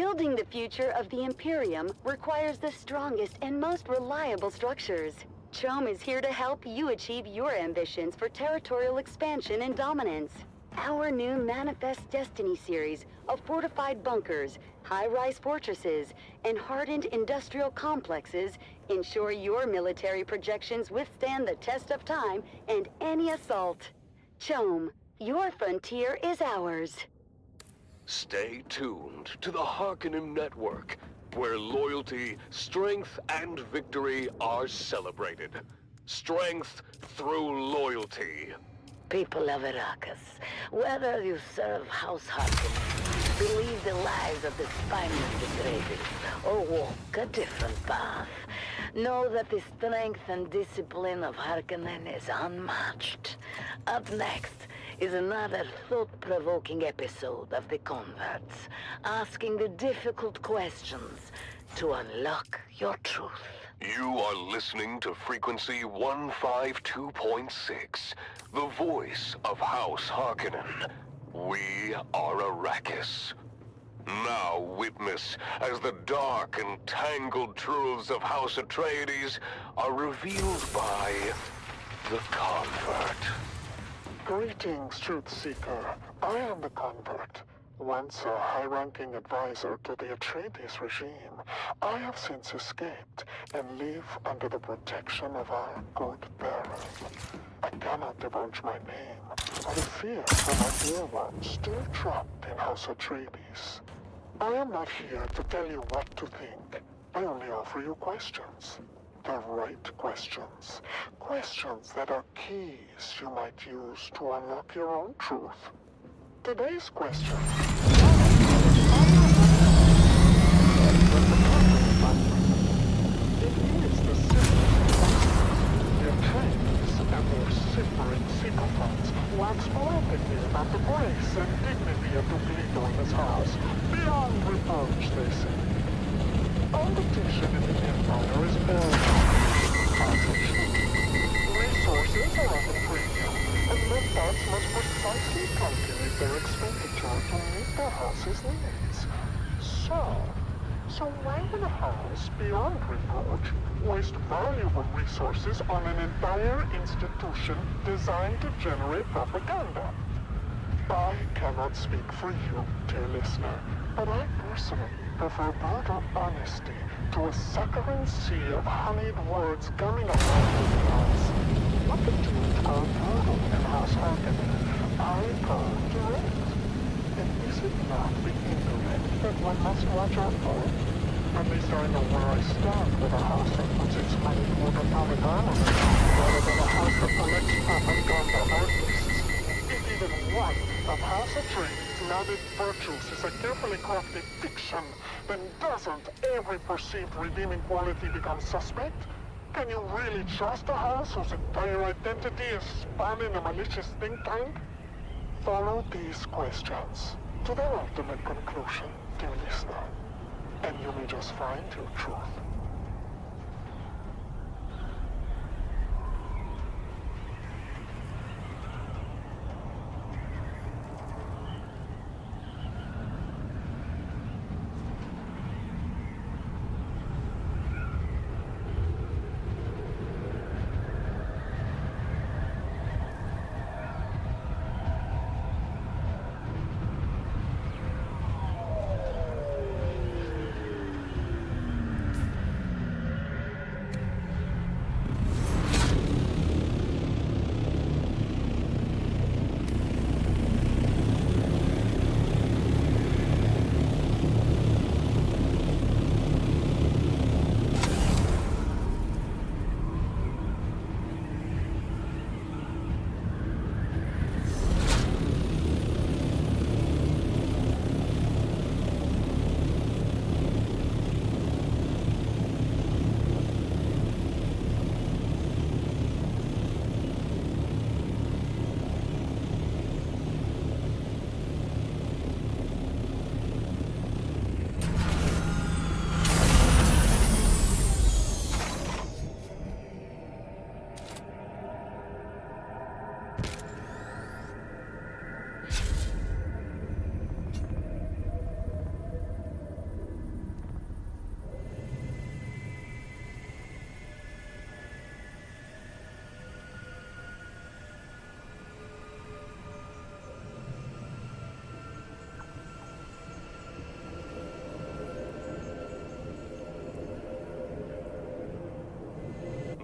Building the future of the Imperium requires the strongest and most reliable structures. CHOAM is here to help you achieve your ambitions for territorial expansion and dominance. Our new Manifest Destiny series of fortified bunkers, high-rise fortresses, and hardened industrial complexes ensure your military projections withstand the test of time and any assault. CHOAM, your frontier is ours. Stay tuned to the Harkonnen Network, where loyalty, strength, and victory are celebrated. Strength through loyalty. People of Arrakis, whether you serve House Harkonnen, believe the lies of the spineless Atreides, or walk a different path, know that the strength and discipline of Harkonnen is unmatched. Up next is another thought-provoking episode of The Converts, asking the difficult questions to unlock your truth. You are listening to Frequency 152.6, the voice of House Harkonnen. We are Arrakis. Now witness as the dark and tangled truths of House Atreides are revealed by the Convert. Greetings, Truth Seeker. I am the Convert. Once a high-ranking advisor to the Atreides regime, I have since escaped and live under the protection of our good Baron. I cannot divulge my name, for the fear for my dear ones still trapped in House Atreides. I am not here to tell you what to think. I only offer you questions. The right questions. Questions that are keys you might use to unlock your own truth. Today's question. It is the the Atreides and their simmering sycophants wax poetically about the grace and dignity of the leader in this house. Beyond reproach, they say. Competition in the Empire is very resources are on the premium, and Leftards must precisely calculate their expenditure to meet their house's needs. So why would a house, beyond reproach, waste valuable resources on an entire institution designed to generate propaganda? I cannot speak for you, dear listener, but I personally prefer brutal honesty to a suckering sea of honeyed words gumming up my eyes. What the Dunes call brutal in House Harkonnen, I call direct. And is it not the indirect that one must watch out for? At least I know where I stand with a house that puts its money toward atomic armament, rather than a house that collects propaganda artists. If even one of House Atreides' lauded virtues is a carefully crafted fiction, then doesn't every perceived redeeming quality become suspect? Can you really trust a house whose entire identity is spanning a malicious think tank? Follow these questions to their ultimate conclusion, dear listener, and you may just find your truth.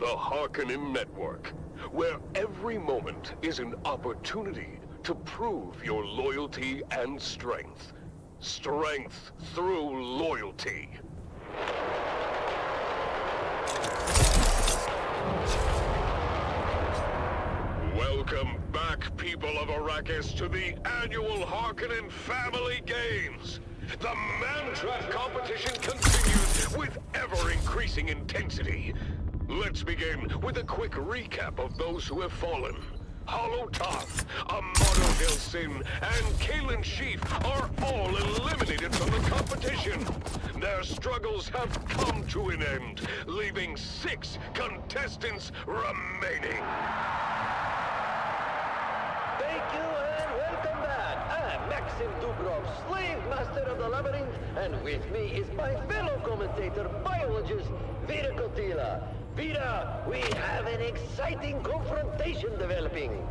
the Harkonnen Network, where every moment is an opportunity to prove your loyalty and strength. Strength through loyalty. Welcome back, people of Arrakis, to the annual Harkonnen Family Games. The Man-Trap competition continues with ever-increasing intensity. Let's begin with a quick recap of those who have fallen. Hollow Toth, Amato Del Sin, and Kalen Sheaf are all eliminated from the competition. Their struggles have come to an end, leaving 6 contestants remaining. Thank you and welcome back. I'm Maxim Dubrov, slave master of the labyrinth, and with me is my fellow commentator, biologist Vera Kotila. Vera, we have an exciting confrontation developing.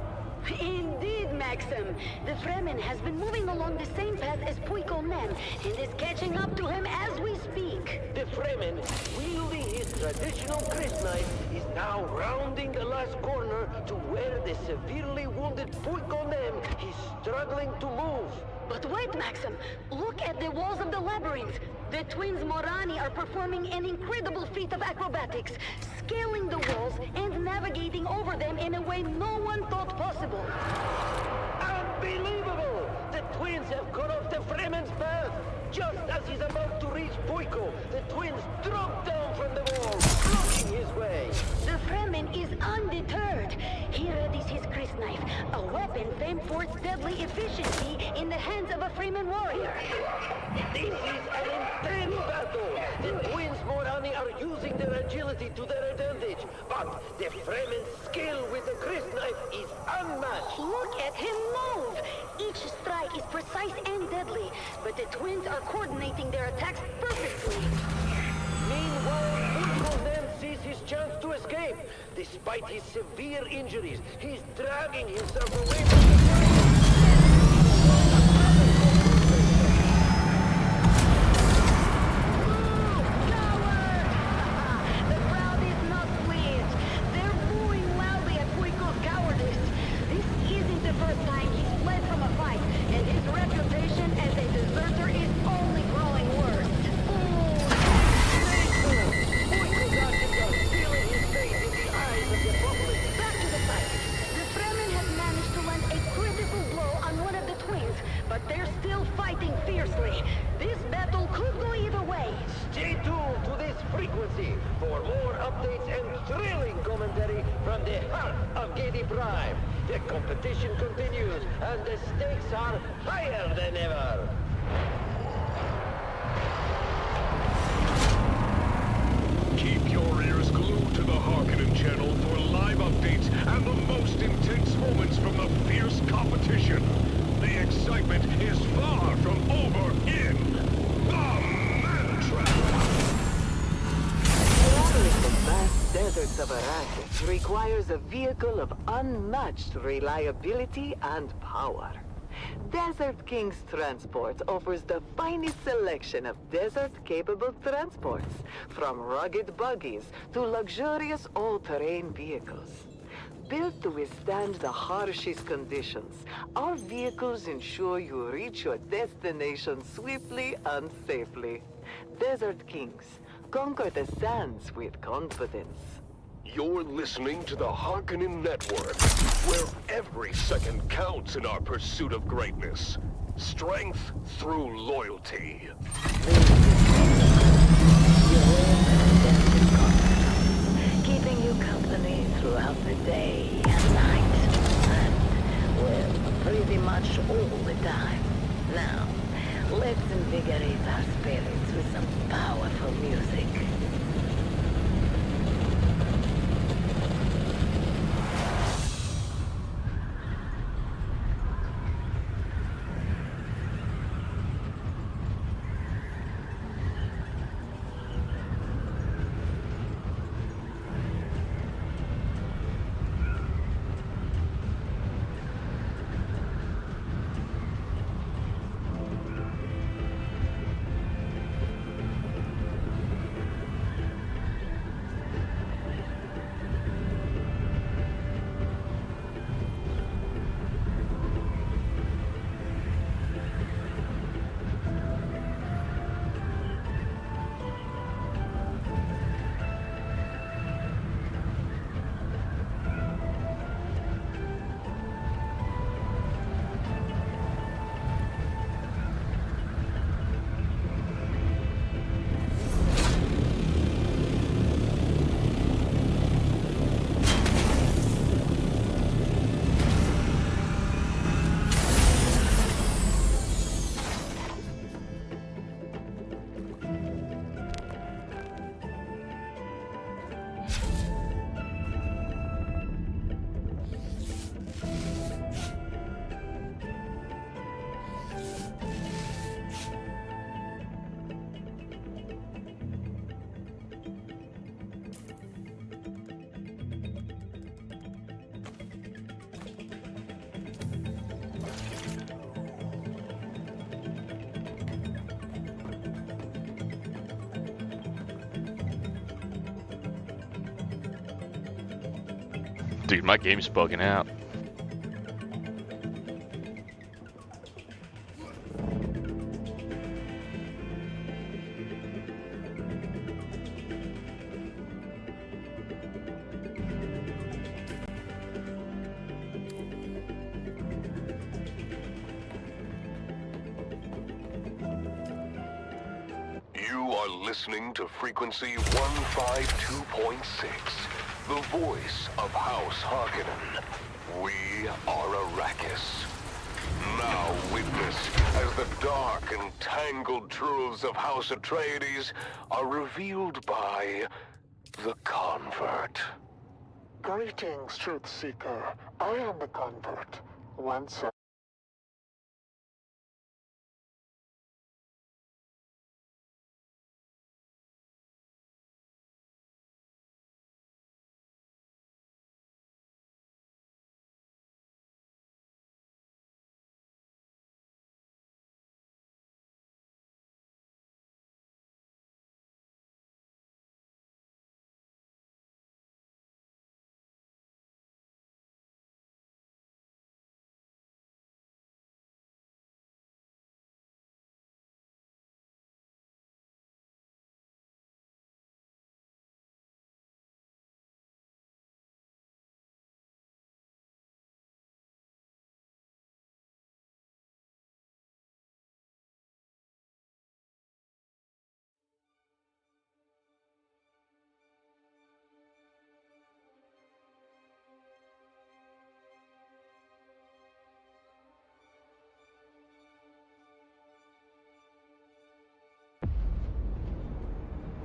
Indeed, Maxim. The Fremen has been moving along the same path as Puiko Men and is catching up to him as we speak. The Fremen, wielding his traditional grist knife, is now rounding the last corner to where the severely wounded Puiko Men is struggling to move. But wait, Maxim. Look at the walls of the labyrinth. The twins Morani are performing an incredible feat of acrobatics, scaling the walls and navigating over them in a way no one thought possible. Unbelievable! The twins have cut off the Fremen's path. Just as he's about to reach Puiko, the twins drop down from the wall, blocking his way. The Fremen is undeterred. He readies his grist knife, a weapon famed for its deadly efficiency in the hands of a Fremen warrior. This is an intense battle. The twins Morani are using their agility to their advantage, but the Fremen's skill with the grist knife is unmatched. Look at him move! Each strike is precise and deadly, but the twins are coordinating their attacks perfectly. Meanwhile, Puiko then sees his chance to escape. Despite his severe injuries, he's dragging himself away from the fight. The crowd is not pleased. They're booing loudly at Puiko's cowardice. This isn't the first time he's fled from a fight, and his reputation as a deserter is only growing worse. Puiko's actions are sealing his fate in the eyes of the public. Back to the fight. The Fremen have managed to land a critical blow on one of the twins, but they're still fighting fiercely. This battle could go either way. Stay tuned to this frequency for more updates and thrilling commentary from the heart of Gedi Prime. The competition continues, and the stakes are higher than ever. Keep your ears glued to the Harkonnen channel for live updates and the most intense moments from the fierce competition. The excitement is far from over in the Man-Trap. Traveling the vast deserts of Arrakis requires a vehicle of unmatched reliability and power. Desert King's Transport offers the finest selection of desert-capable transports, from rugged buggies to luxurious all-terrain vehicles. Built to withstand the harshest conditions, our vehicles ensure you reach your destination swiftly and safely. Desert Kings, conquer the sands with confidence. You're listening to the Harkonnen Network, where every second counts in our pursuit of greatness. Strength through loyalty. Keeping you company throughout the day and night. And, well, pretty much all the time. Now, let's invigorate our spirits with some powerful music. Dude, my game's bugging out. You are listening to frequency 152.6, the voice of House Harkonnen. We are Arrakis. Now witness as the dark and tangled truths of House Atreides are revealed by the Convert. Greetings, Truth Seeker. I am the convert. Once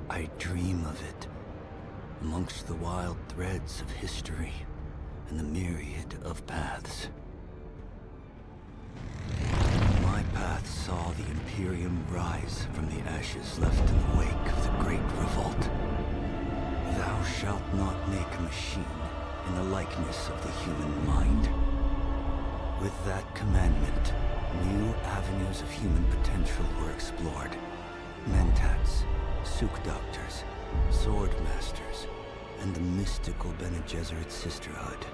I dream of it, amongst the wild threads of history and the myriad of paths. My path saw the Imperium rise from the ashes left in the wake of the Great Revolt. Thou shalt not make a machine in the likeness of the human mind. With that commandment, new avenues of human potential were explored. Mentats, Suk Doctors, Sword Masters, and the mystical Bene Gesserit Sisterhood.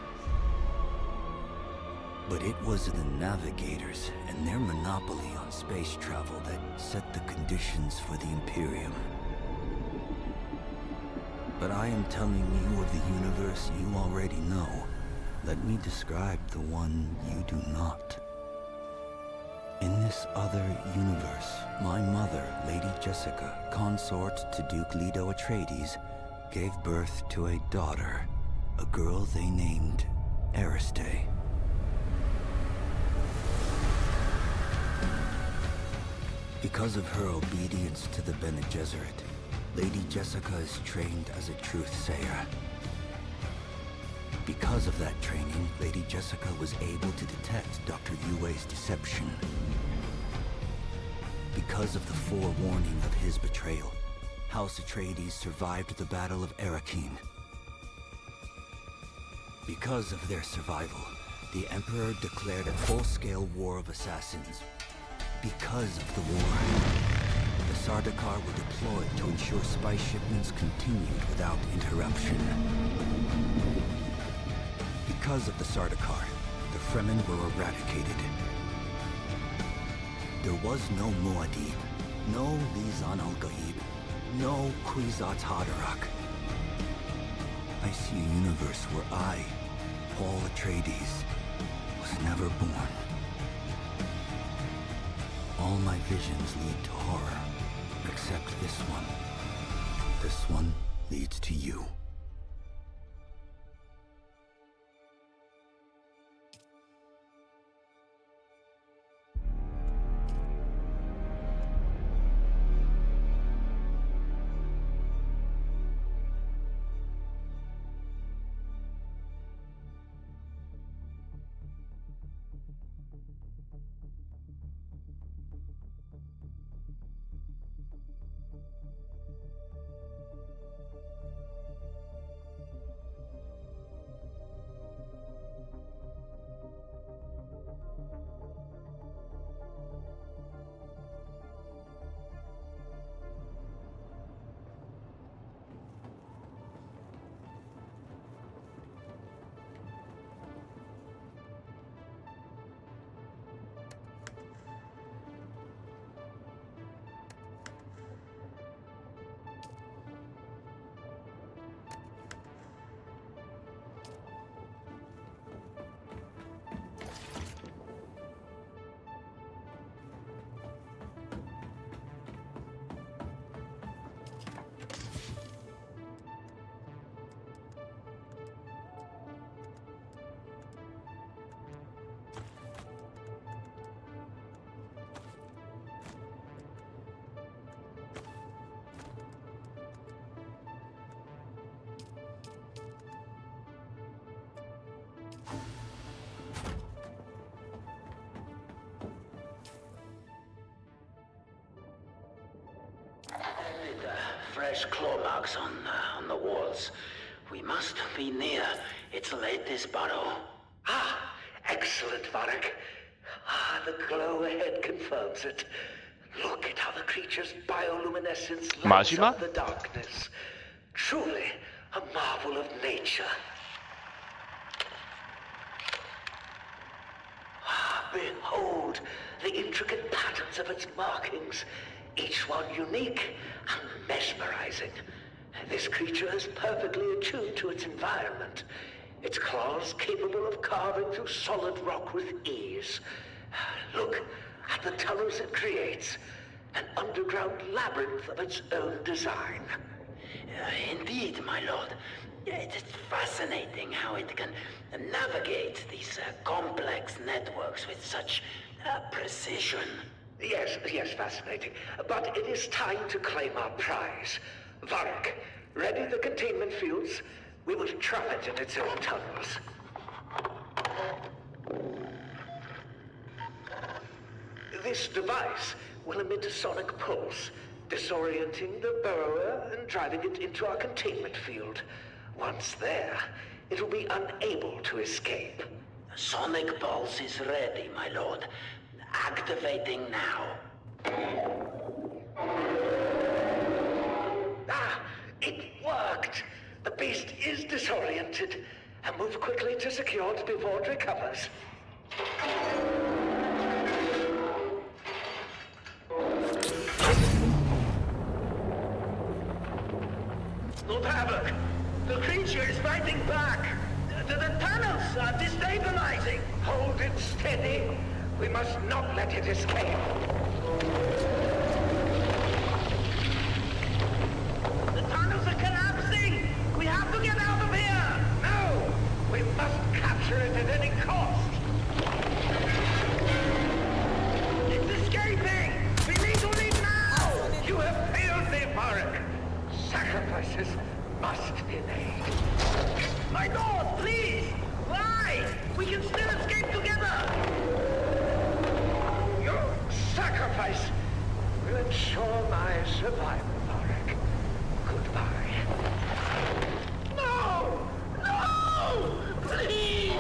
But it was the Navigators and their monopoly on space travel that set the conditions for the Imperium. But I am telling you of the universe you already know. Let me describe the one you do not. In this other universe, my mother, Lady Jessica, consort to Duke Leto Atreides, gave birth to a daughter, a girl they named Ariste. Because of her obedience to the Bene Gesserit, Lady Jessica is trained as a truth-sayer. Because of that training, Lady Jessica was able to detect Dr. Yue's deception. Because of the forewarning of his betrayal, House Atreides survived the Battle of Arrakeen. Because of their survival, the Emperor declared a full-scale war of assassins. Because of the war, the Sardaukar were deployed to ensure spy shipments continued without interruption. Because of the Sardaukar, the Fremen were eradicated. There was no Muad'Dib, no Lisan al-Gaib, no Kwisatz Haderach. I see a universe where I, Paul Atreides, was never born. All my visions lead to horror, except this one. This one leads to you. fresh claw marks on the walls. We must be near its latest burrow. Ah, excellent, Varric. Ah, the glow ahead confirms it. Look at how the creature's bioluminescence lights 마지막? up the darkness. Truly a marvel of nature. Ah, behold the intricate patterns of its markings, each one unique and mesmerizing. This creature is perfectly attuned to its environment. Its claws capable of carving through solid rock with ease. Look at the tunnels it creates, an underground labyrinth of its own design. Indeed, my lord. It is fascinating how it can navigate these complex networks with such precision. Yes, fascinating. But it is time to claim our prize. Varric, ready the containment fields. We will trap it in its own tunnels. This device will emit a sonic pulse, disorienting the burrower and driving it into our containment field. Once there, it will be unable to escape. The sonic pulse is ready, my lord. Activating now. Ah, it worked! The beast is disoriented. And move quickly to secure it before it recovers. Lord Havoc, the creature is fighting back. The tunnels are destabilizing. Hold it steady. We must not let it escape. The tunnels are collapsing. We have to get out of here. No, we must capture it at any cost. It's escaping. We need to leave now. You have failed me, Varric. Sacrifices must be made. My lord, please! Why? We can still escape together! Your sacrifice will ensure my survival, Varric. Goodbye. No! No! Please!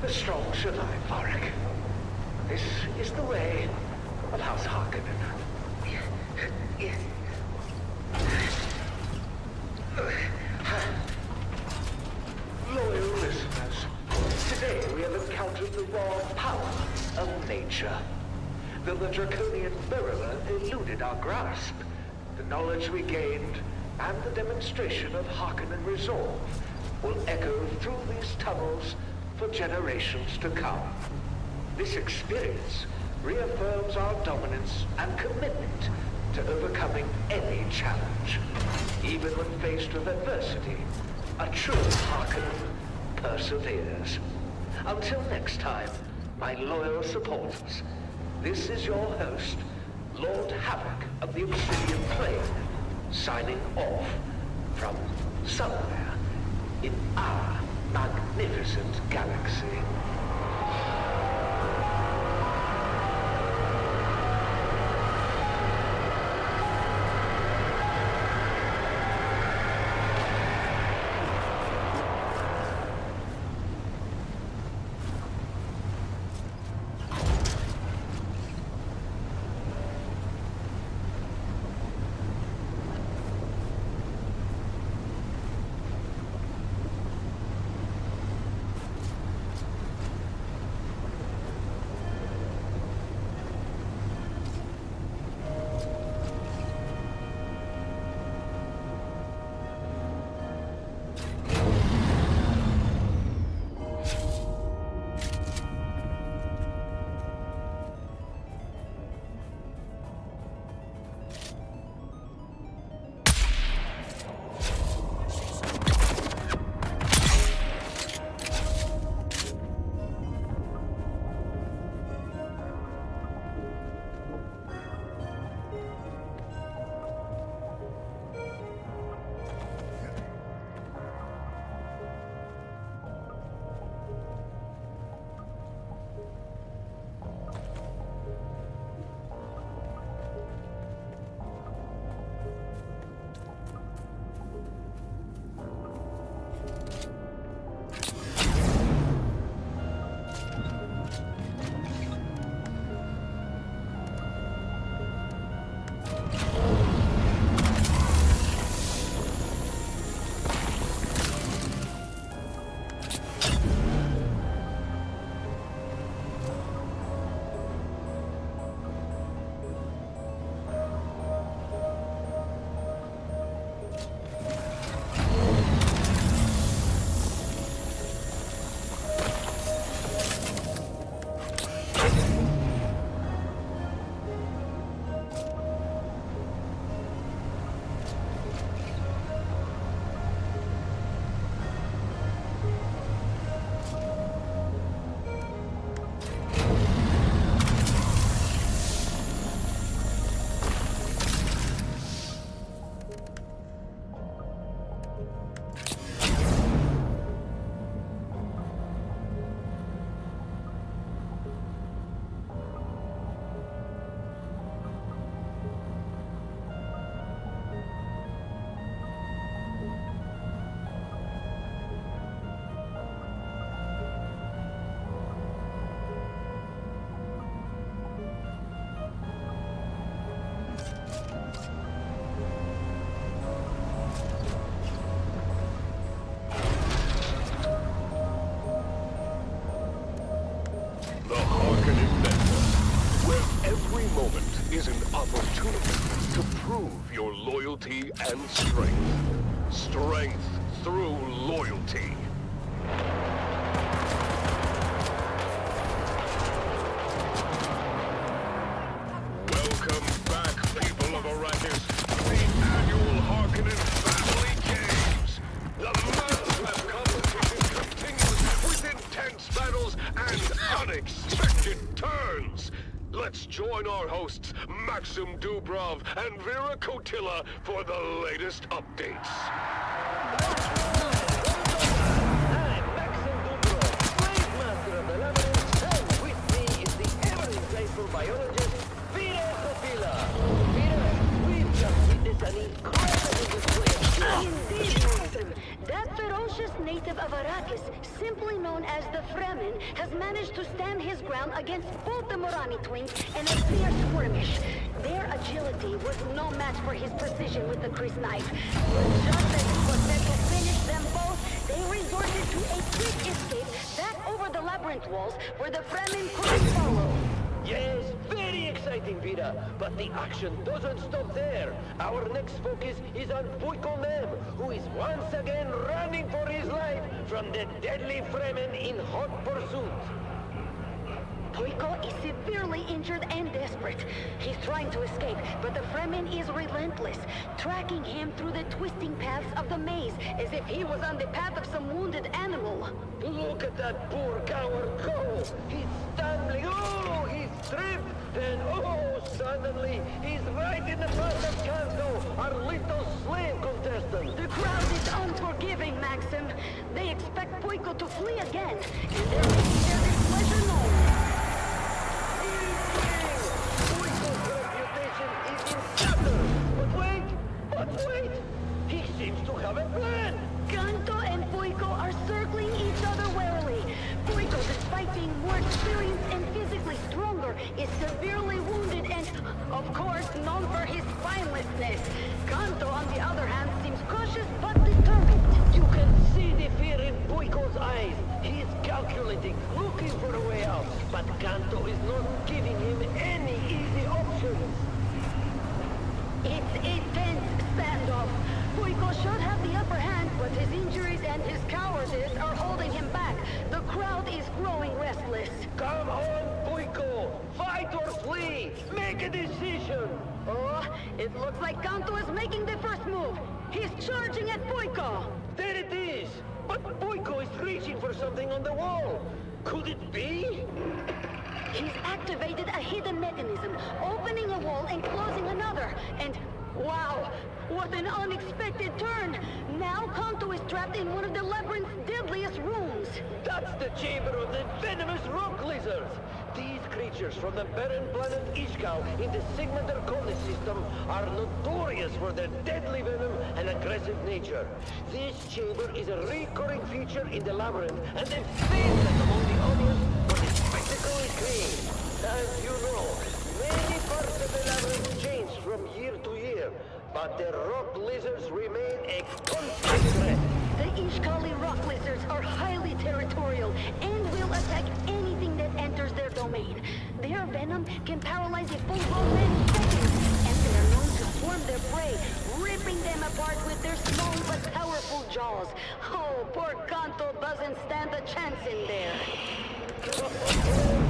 The strong survive, Varric. This is the way of House Harkonnen. Loyal listeners, today we have encountered the raw power of nature. Though the draconian burrower eluded our grasp, the knowledge we gained and the demonstration of Harkonnen resolve will echo through these tunnels for generations to come. This experience reaffirms our dominance and commitment to overcoming any challenge. Even when faced with adversity, a true Harkonnen perseveres. Until next time, my loyal supporters, this is your host, Lord Havoc of the Obsidian Plain, signing off from somewhere in our magnificent galaxy. to prove your loyalty and strength. Strength through loyalty. Welcome back, people of Arrakis, to the annual Harkonnen Family Games. The madcap competition continues with intense battles and unexpected turns. Let's join our hosts, Maxim Dubrov and Vera Kotila, for the latest updates. I'm Maxim Dubrov, Slave Master of the Labyrinth, and with me is the ever-insightful biologist, Vera Kotila. Vera, we've just witnessed an incredible display of skill. Indeed, Maxim. That ferocious native of Arrakis, simply known as the Fremen, has managed to stand his ground against both the Morani twins in a fierce skirmish. Their agility was no match for his precision with the Chris knife. But just as he was set to finish them both, they resorted to a quick escape back over the labyrinth walls where the Fremen couldn't follow. Yes, very exciting, Vida. But the action doesn't stop there. Our next focus is on Puiko Nem, who is once again running for his life from the deadly Fremen in hot pursuit. Puiko is severely injured and desperate. He's trying to escape, but the Fremen is relentless, tracking him through the twisting paths of the maze as if he was on the path of some wounded animal. Look at that poor coward go! He's stumbling, oh, he's tripped, and oh, suddenly, he's right in the path of Kanto, our little slave contestant. The crowd is unforgiving, Maxim. They expect Puiko to flee again, and they're making their displeasure known. Puiko's reputation is in tatters. But wait! He seems to have a plan. Kanto and Puiko are circling each other warily. Puiko, despite being more experienced and physically stronger, is severely wounded and, of course, known for his spinelessness. Kanto, on the other hand, seems cautious but determined. You can see the fear in Puiko's eyes. He is calculating, looking for a way out. But Kanto is not giving him any easy options. It's a tense standoff. Puiko should have the upper hand, but his injuries and his cowardice are holding him back. The crowd is growing restless. Come on, Puiko! Fight or flee! Make a decision! Oh, it looks like Kanto is making the first move. He's charging at Puiko. There it is! But Puiko is reaching for something on the wall. Could it be? He's activated a hidden mechanism, opening a wall and closing another. And wow, what an unexpected turn! Now Kanto is trapped in one of the labyrinth's deadliest rooms. That's the chamber of the venomous rock lizards! These creatures from the barren planet Ishkal in the Sigmander Coordinate System are notorious for their deadly venom and aggressive nature. This chamber is a recurring feature in the labyrinth, and they've famous among the audience for the spectacle it creates. As you know, many parts of the labyrinth change from year to year, but the rock lizards remain a constant threat. The Ishkali rock lizards are highly territorial and will attack anything that enters their domain. Their venom can paralyze a full-grown man in seconds, and they are known to swarm their prey, ripping them apart with their small but powerful jaws. Oh, poor Kanto doesn't stand a chance in there. Oh,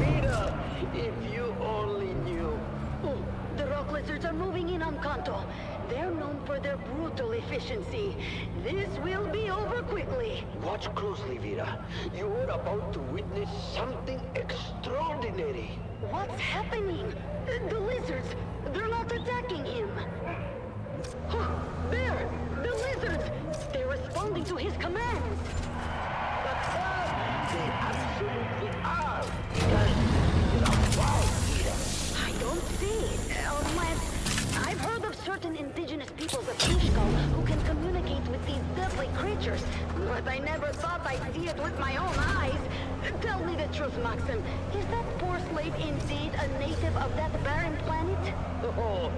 Vida, if you only knew. Oh, the rock lizards are moving in on Kanto. They're known for their brutal efficiency. This will be over quickly. Watch closely, Vera. You are about to witness something extraordinary. What's happening? The lizards, they're not attacking him. Oh, there! The lizards! They're responding to his commands. They absolutely are. You're a wild, Vera. I don't see it, unless... I've heard of certain indigenous peoples of Ishkal who can communicate with these deadly creatures, but I never thought I'd see it with my own eyes. Tell me the truth, Maxim. Is that poor slave indeed a native of that barren planet? Oh,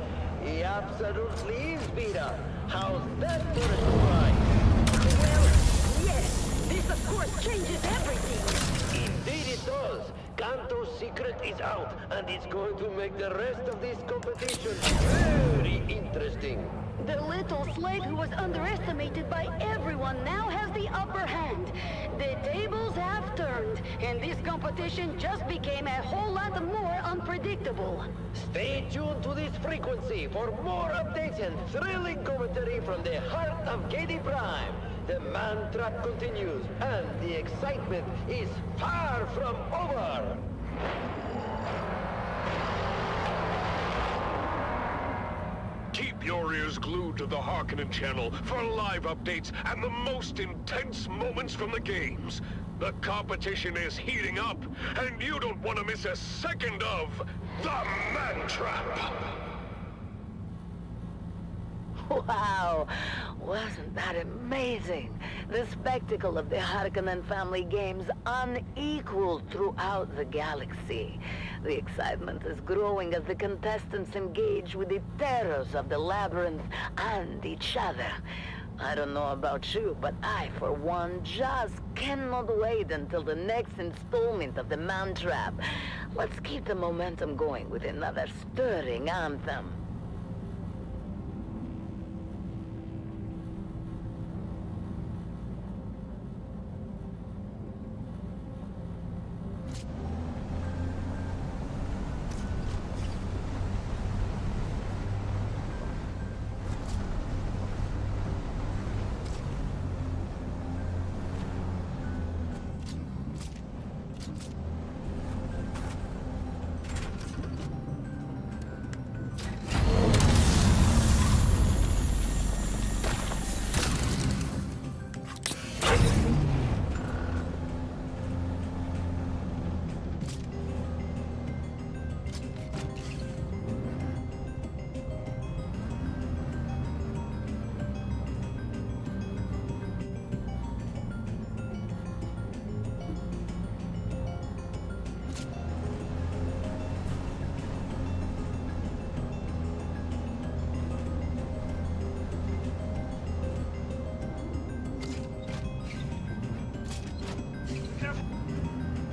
he absolutely is, Vera. How's that for a surprise? Well, yes. This, of course, changes everything. Indeed it does. Kanto's secret is out, and it's going to make the rest of this competition very The little slave who was underestimated by everyone now has the upper hand. The tables have turned, and this competition just became a whole lot more unpredictable. Stay tuned to this frequency for more updates and thrilling commentary from the heart of Katie Prime. The man trap continues, and the excitement is far from over. Keep your ears glued to the Harkonnen channel for live updates and the most intense moments from the games. The competition is heating up, and you don't want to miss a second of the Man Trap. Wow! Wasn't that amazing? The spectacle of the Harkonnen family games unequaled throughout the galaxy. The excitement is growing as the contestants engage with the terrors of the labyrinth and each other. I don't know about you, but I, for one, just cannot wait until the next installment of the Man Trap. Let's keep the momentum going with another stirring anthem.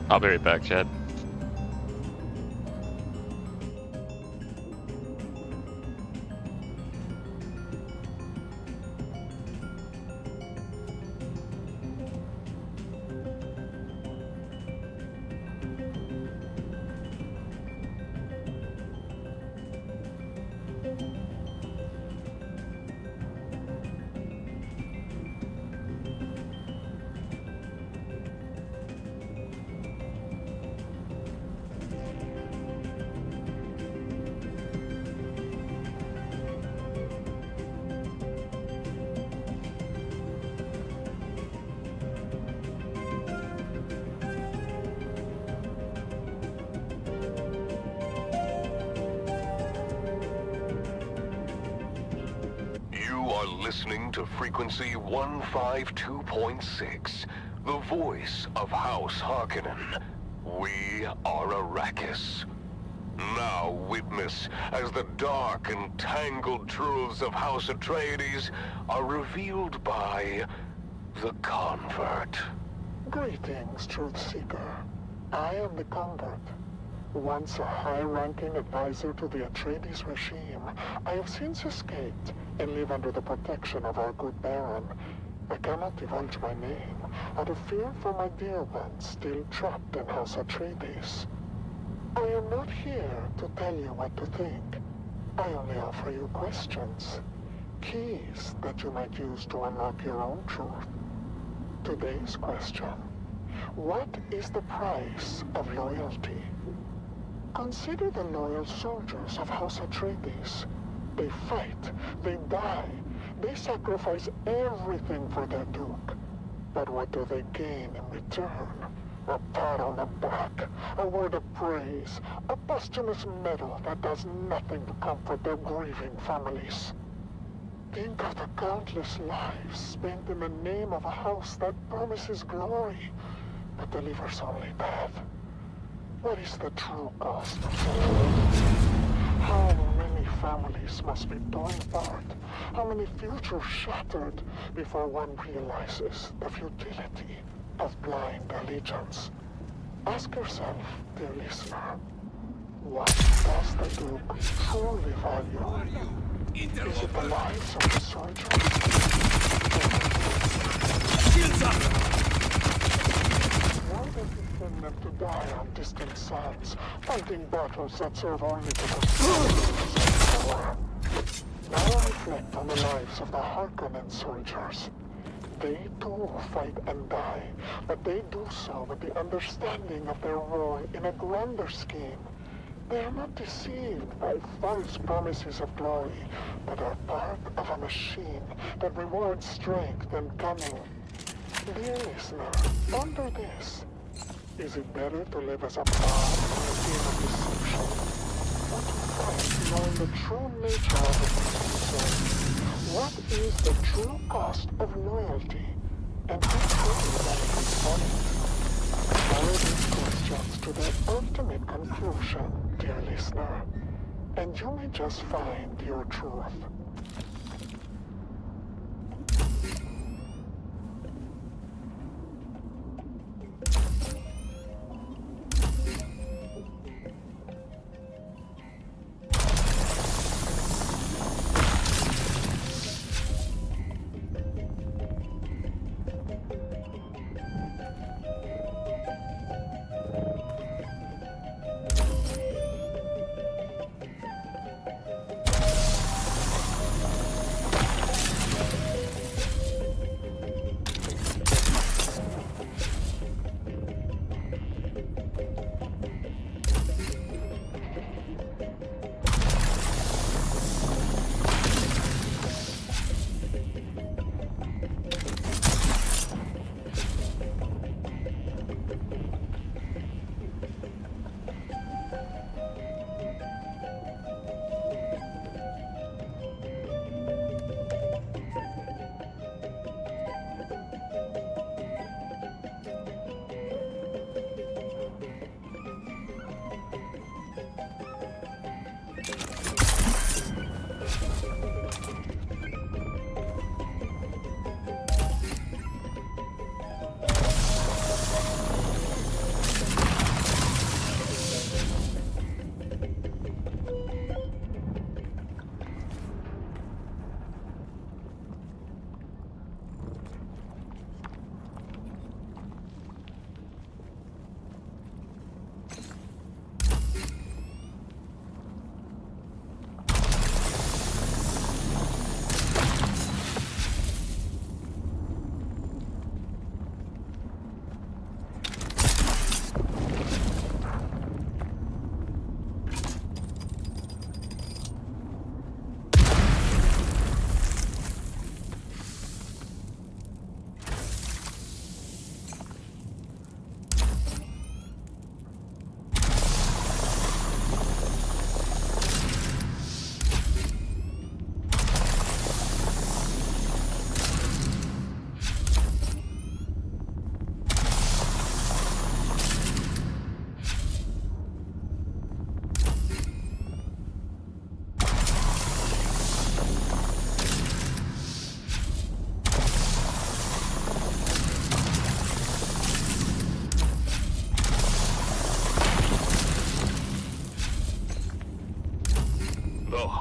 I'll be right back, Chad. Listening to frequency 152.6, the voice of House Harkonnen. We are Arrakis. Now witness as the dark and tangled truths of House Atreides are revealed by the Convert. Greetings, Truthseeker. I am the Convert. Once a high-ranking advisor to the Atreides regime, I have since escaped and live under the protection of our good Baron. I cannot divulge my name out of fear for my dear ones still trapped in House Atreides. I am not here to tell you what to think. I only offer you questions, keys that you might use to unlock your own truth. Today's question: what is the price of loyalty? Consider the loyal soldiers of House Atreides. They fight, they die, they sacrifice everything for their Duke. But what do they gain in return? A pat on the back, a word of praise, a posthumous medal that does nothing to comfort their grieving families. Think of the countless lives spent in the name of a house that promises glory, but delivers only death. What is the true cost of such loyalty? How many families must be torn apart? How many futures shattered before one realizes the futility of blind allegiance? Ask yourself, dear listener, what does the Duke truly value? Is it the lives of the soldiers? Shields up! Why does he send them to die on distant suns, fighting battles that serve only to the power? Now reflect on the lives of the Harkonnen soldiers. They too fight and die, but they do so with the understanding of their role in a grander scheme. They are not deceived by false promises of glory, but are part of a machine that rewards strength and cunning. Dear listener, ponder this. Is it better to live as a pawn in a game of deception, or to fight knowing the true nature of the concern? What is the true cost of loyalty, and who truly benefits from it? Follow these questions to their ultimate conclusion, dear listener, and you may just find your truth.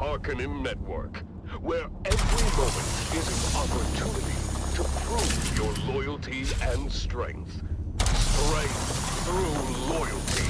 Harkonnen network, where every moment is an opportunity to prove your loyalty and strength. Strength through loyalty.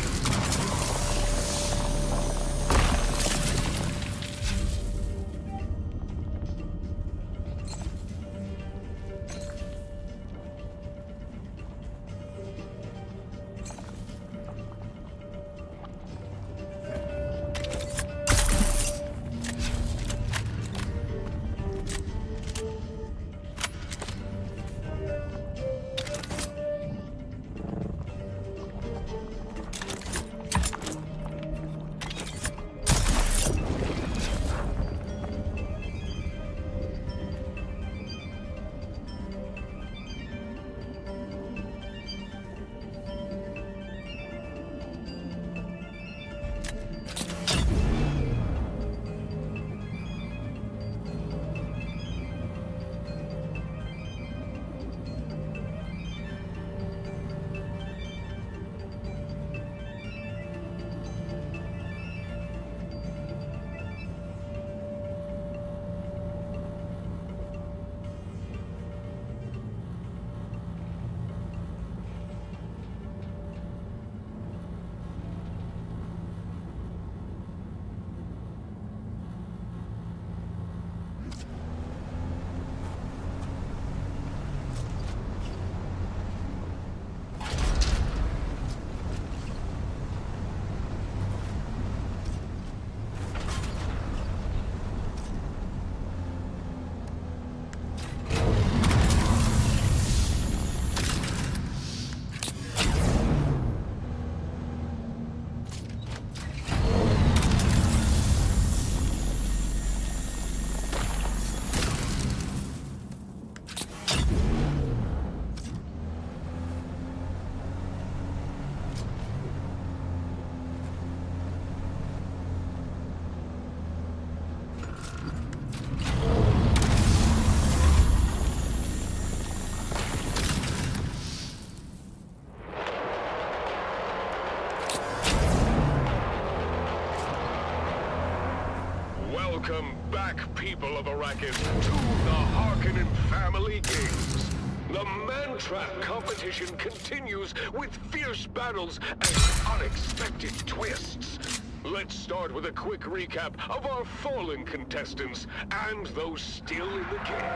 Welcome back, people of Arrakis, to the Harkonnen Family Games. The Man-Trap competition continues with fierce battles and unexpected twists. Let's start with a quick recap of our fallen contestants and those still in the game.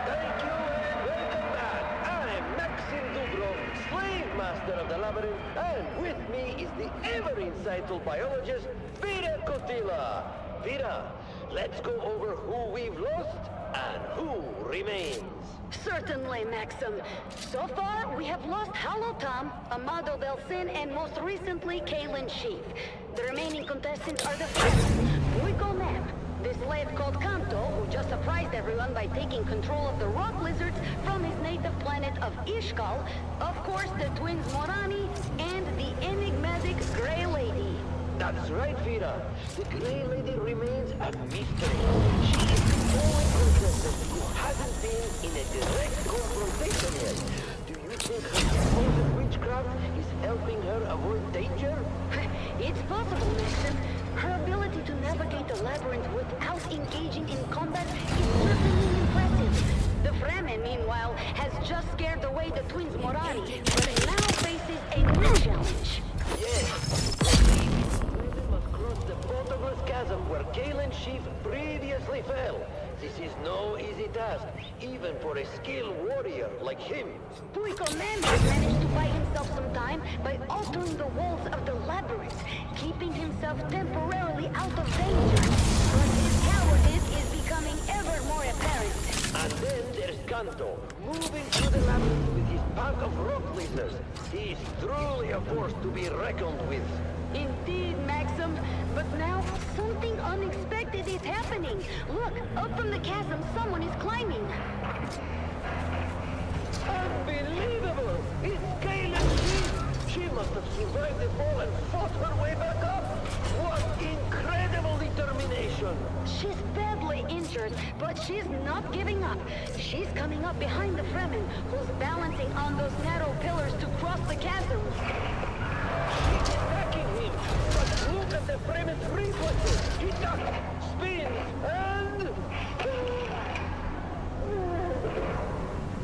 Thank you and welcome back. I'm Maxim Dubrov, Slave Master of the Labyrinth, and with me is the ever-insightful biologist, Vida Kotila. Vida, let's go over who we've lost and who remains. Certainly, Maxim. So far, we have lost Hollow Tom, Amado Del Sin, and most recently, Kalen Sheath. The remaining contestants are the following: Puico Nam, the slave called Kanto, who just surprised everyone by taking control of the rock lizards from his native planet of Ishkal, of course, the twins Morani, and the enigmatic Grey Lady. That's right, Vida. The Grey Lady remains a mystery. She is the only contestant who hasn't been in a direct confrontation yet. Do you think her supposed witchcraft is helping her avoid danger? It's possible, Maxim. Her ability to navigate the labyrinth without engaging in combat is certainly impressive. The Fremen, meanwhile, has just scared away the twins Morani, but now faces a new challenge. Yes. Must cross the bottomless chasm where Kalen Sheath previously fell. This is no easy task, even for a skilled warrior like him. Puico Man has managed to buy himself some time by altering the walls of the labyrinth, keeping himself temporarily out of danger. But his cowardice is becoming ever more apparent. And then there's Kanto, moving through the labyrinth with his pack of rock lizards. He's truly a force to be reckoned with. Indeed, Maxim. But now, something unexpected is happening. Look, up from the chasm, someone is climbing. Unbelievable! It's Kalen Sheath! She must have survived the fall and fought her way back up! What incredible determination! She's badly injured, but she's not giving up. She's coming up behind the Fremen, who's balancing on those narrow pillars to cross the chasm. She's attacking him! But look at the Fremen's reflexes! He ducks, spins, and...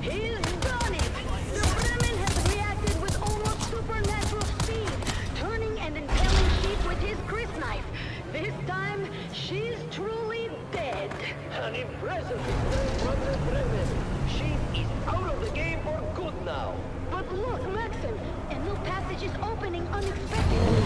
He's done it! The Fremen has reacted with almost supernatural speed, turning and impaling Sheath with his grist knife. This time, she's truly dead. An impressive victory from the Fremen! Sheath is out of the game for good now! But look, Maxim, a new passage is opening unexpectedly.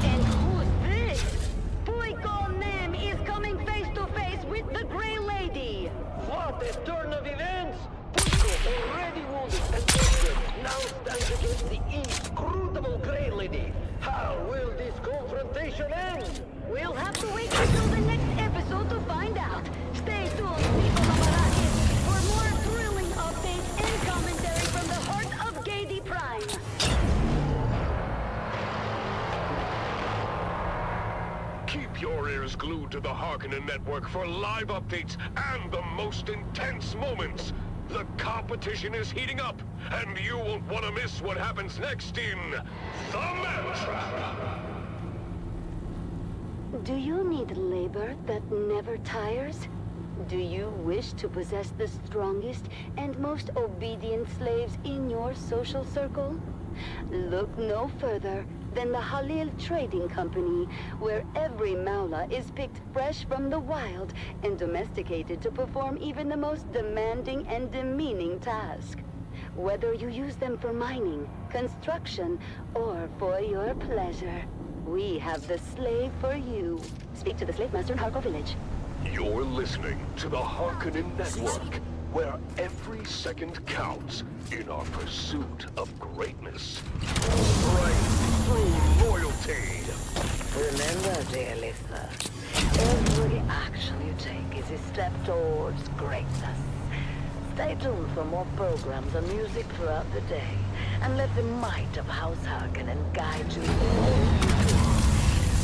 And who's this? Puico Nam is coming face to face with the Grey Lady. What a turn of events! Puico, already wounded and injured, now stands against the inscrutable Grey Lady. How will this confrontation end? We'll have to wait until the next episode to find out. Stay tuned, people of Arrakis, for more thrilling updates and commentary from the heart of Gadi Prime. Keep your ears glued to the Harkonnen Network for live updates and the most intense moments. The competition is heating up, and you won't want to miss what happens next in The Man-Trap. Do you need labor that never tires? Do you wish to possess the strongest and most obedient slaves in your social circle? Look no further than the Halil Trading Company, where every Maula is picked fresh from the wild and domesticated to perform even the most demanding and demeaning task. Whether you use them for mining, construction, or for your pleasure, we have the slave for you. Speak to the slave master in Harko Village. You're listening to the Harkonnen Network, where every second counts in our pursuit of greatness. Strength through loyalty. Remember, dear listener, every action you take is a step towards greatness. Stay tuned for more programs and music throughout the day, and let the might of House Harkonnen guide you in all you do.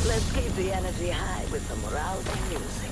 Let's keep the energy high with some rousing music.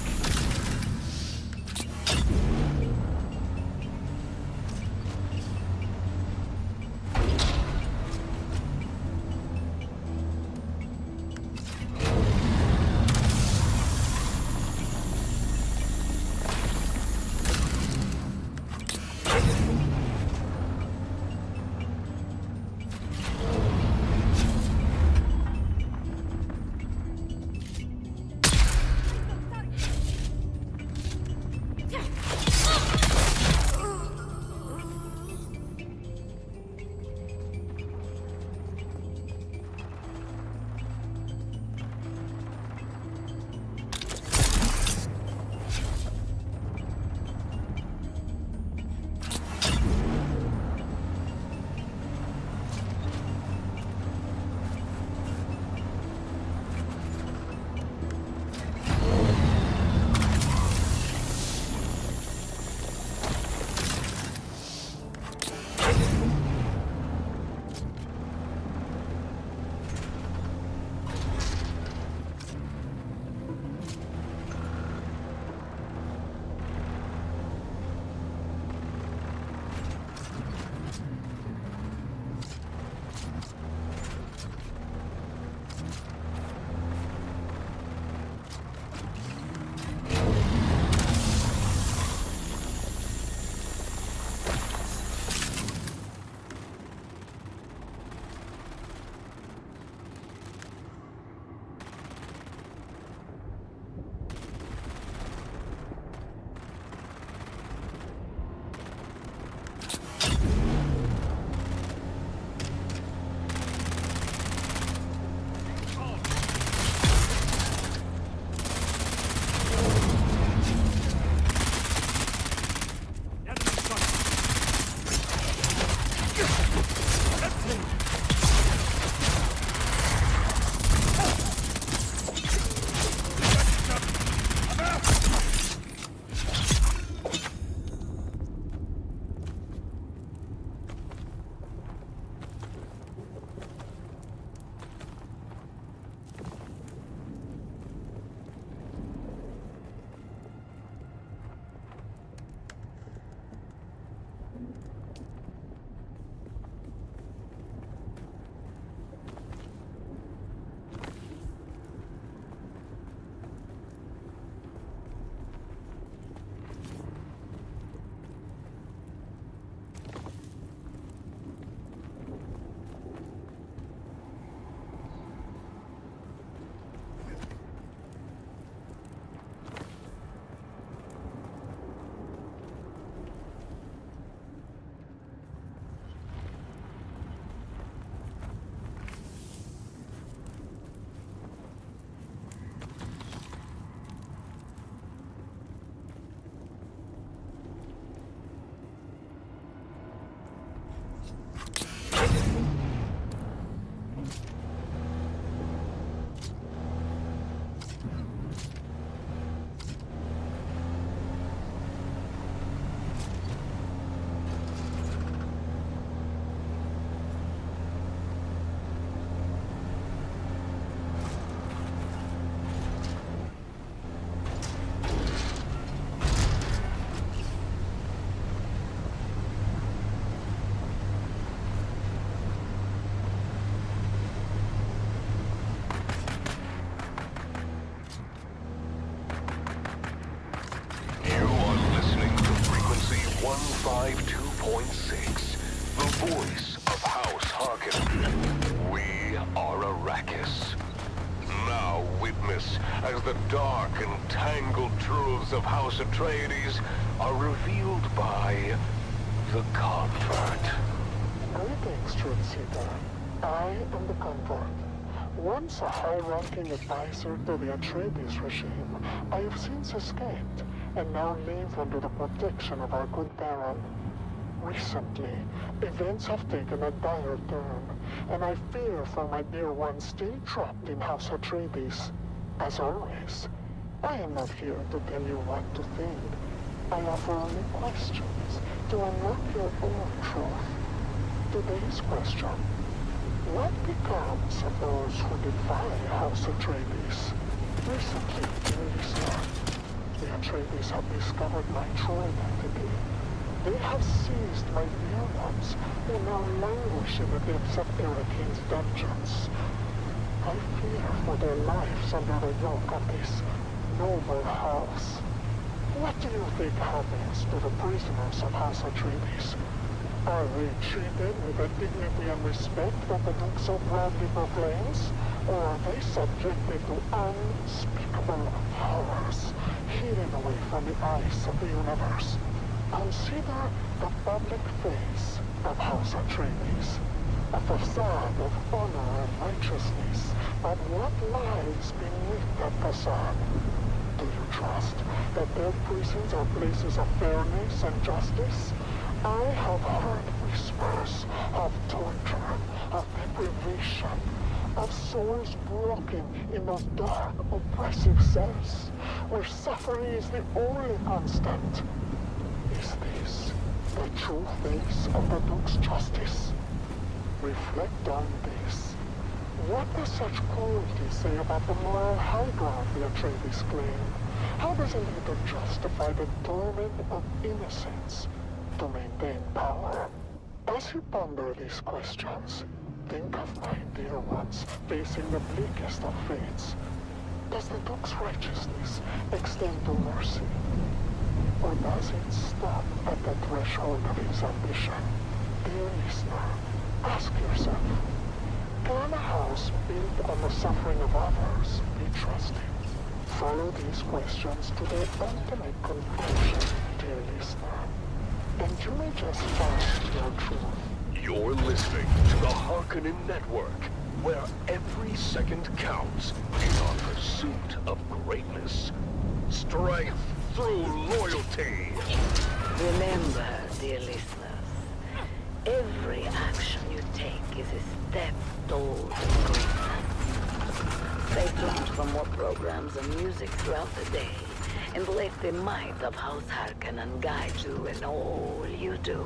152.6, the voice of House Harkonnen. We are Arrakis. Now witness as the dark and tangled truths of House Atreides are revealed by the Convert. Greetings, Truth Seeker. I am the Convert. Once a high-ranking advisor to the Atreides regime, I have since escaped, and now live under the protection of our good Baron. Recently, events have taken a dire turn, and I fear for my dear ones still trapped in House Atreides. As always, I am not here to tell you what to think. I offer only questions to unlock your own truth. Today's question: what becomes of those who defy House Atreides? Recently, dear listener, the Atreides have discovered my true identity. They have seized my dear ones, who now languish in the depths of Erakin's dungeons. I fear for their lives under the yoke of this noble house. What do you think happens to the prisoners of House Atreides? Are they treated with the dignity and respect that the Duke so proudly proclaims? Or are they subjected to unspeakable horrors, hidden away from the eyes of the universe? Consider the public face of House Atreides, a facade of honor and righteousness, but what lies beneath that facade? Do you trust that their prisons are places of fairness and justice? I have heard whispers of torture, of deprivation, of souls broken in those dark, oppressive cells, where suffering is the only constant. Is this the true face of the Duke's justice? Reflect on this. What does such cruelty say about the moral high ground the Atreides claim? How does it need to justify the torment of innocence to maintain power? As you ponder these questions, think of my dear ones facing the bleakest of fates. Does the Duke's righteousness extend to mercy? Or does it stop at the threshold of his ambition? Dear listener, ask yourself, can a house built on the suffering of others be trusted? Follow these questions to their ultimate conclusion, dear listener, and you may just find your truth. You're listening to the Harkonnen Network, where every second counts in our pursuit of greatness. Strength through loyalty. Remember, dear listeners, every action you take is a step towards greatness. Stay tuned for more programs and music throughout the day, and let the might of House Harkonnen guide you in all you do.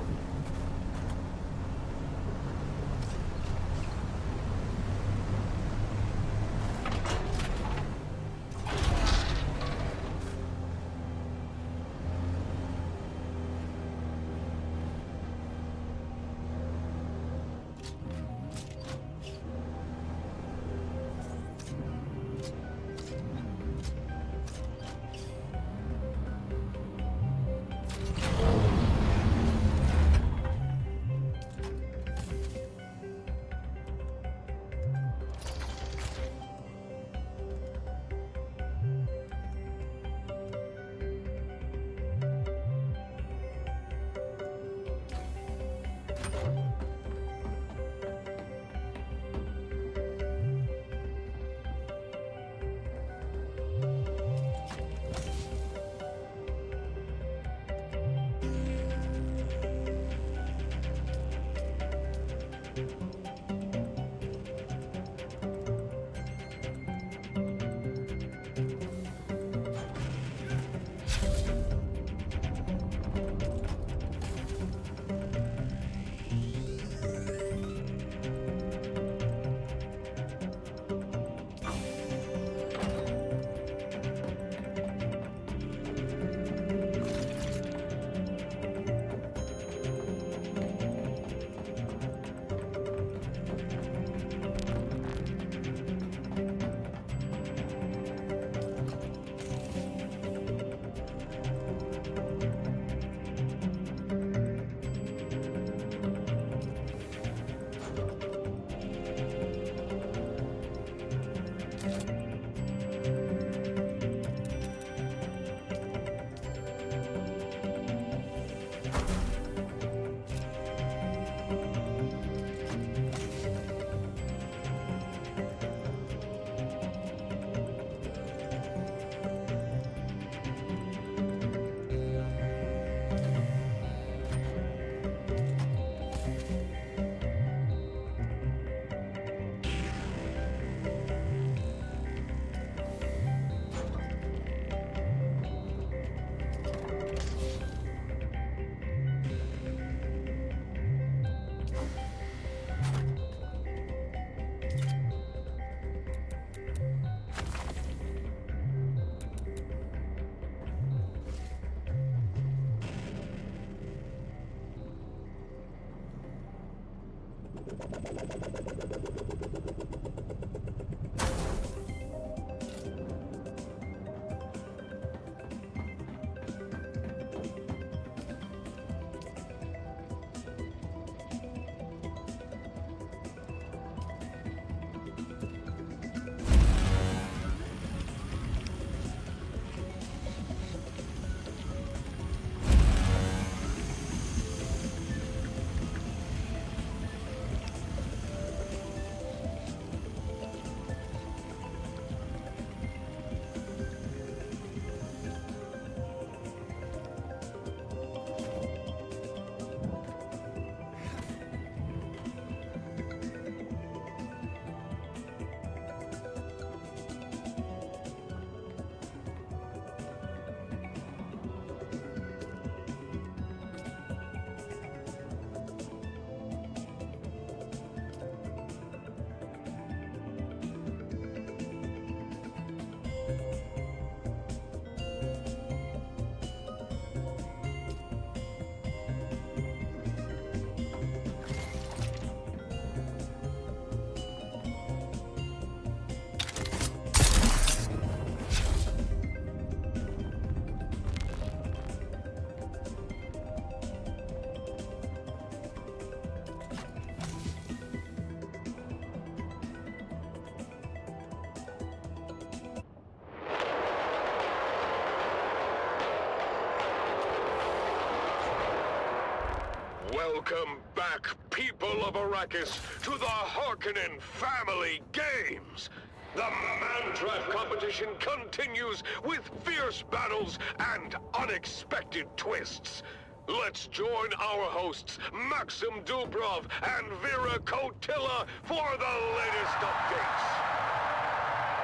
Welcome back, people of Arrakis, to the Harkonnen Family Games! The man-trap competition continues with fierce battles and unexpected twists. Let's join our hosts, Maxim Dubrov and Vera Kotila, for the latest updates.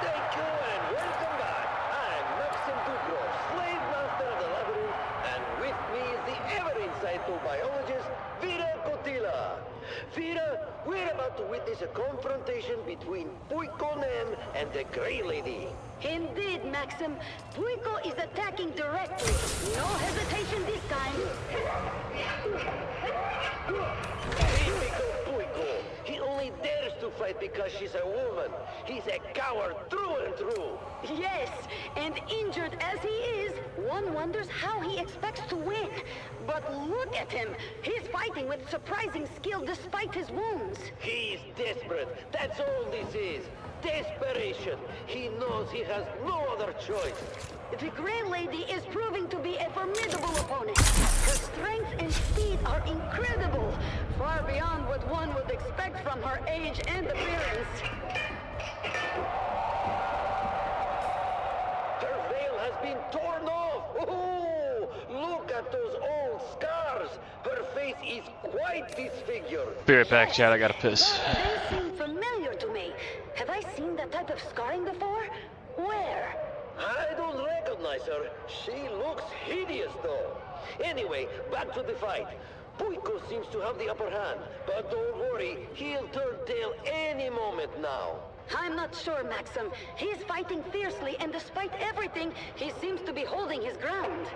Thank you and welcome back. I'm Maxim Dubrov, slave master of the labyrinth, and with me is the ever-insightful biologist, Vera Kotila. Vera, we're about to witness a confrontation between Puiko Nem and the Grey Lady. Indeed, Maxim. Puiko is attacking directly. No hesitation this time. Typical Puiko. He only dares to fight because she's a woman. He's a coward through and through. Yes, and injured as he is, one wonders how he expects to win. But look at him. He's fighting with surprising skill despite his wounds. He's desperate. That's all this is. Desperation. He knows he has no other choice. The Grey Lady is proving to be a formidable opponent. Her strength and speed are incredible, far beyond what one would expect from her age and appearance. Her veil has been torn off. Oh, look at those old scars. Her face is quite disfigured. Be right back, Chad. I gotta piss. They seem familiar to me. Have I seen that type of scarring before? Where? I don't recognize her. She looks hideous, though. Anyway, back to the fight. Puiko seems to have the upper hand, but don't worry, he'll turn tail any moment now. I'm not sure, Maxim. He's fighting fiercely, and despite everything, he seems to be holding his ground.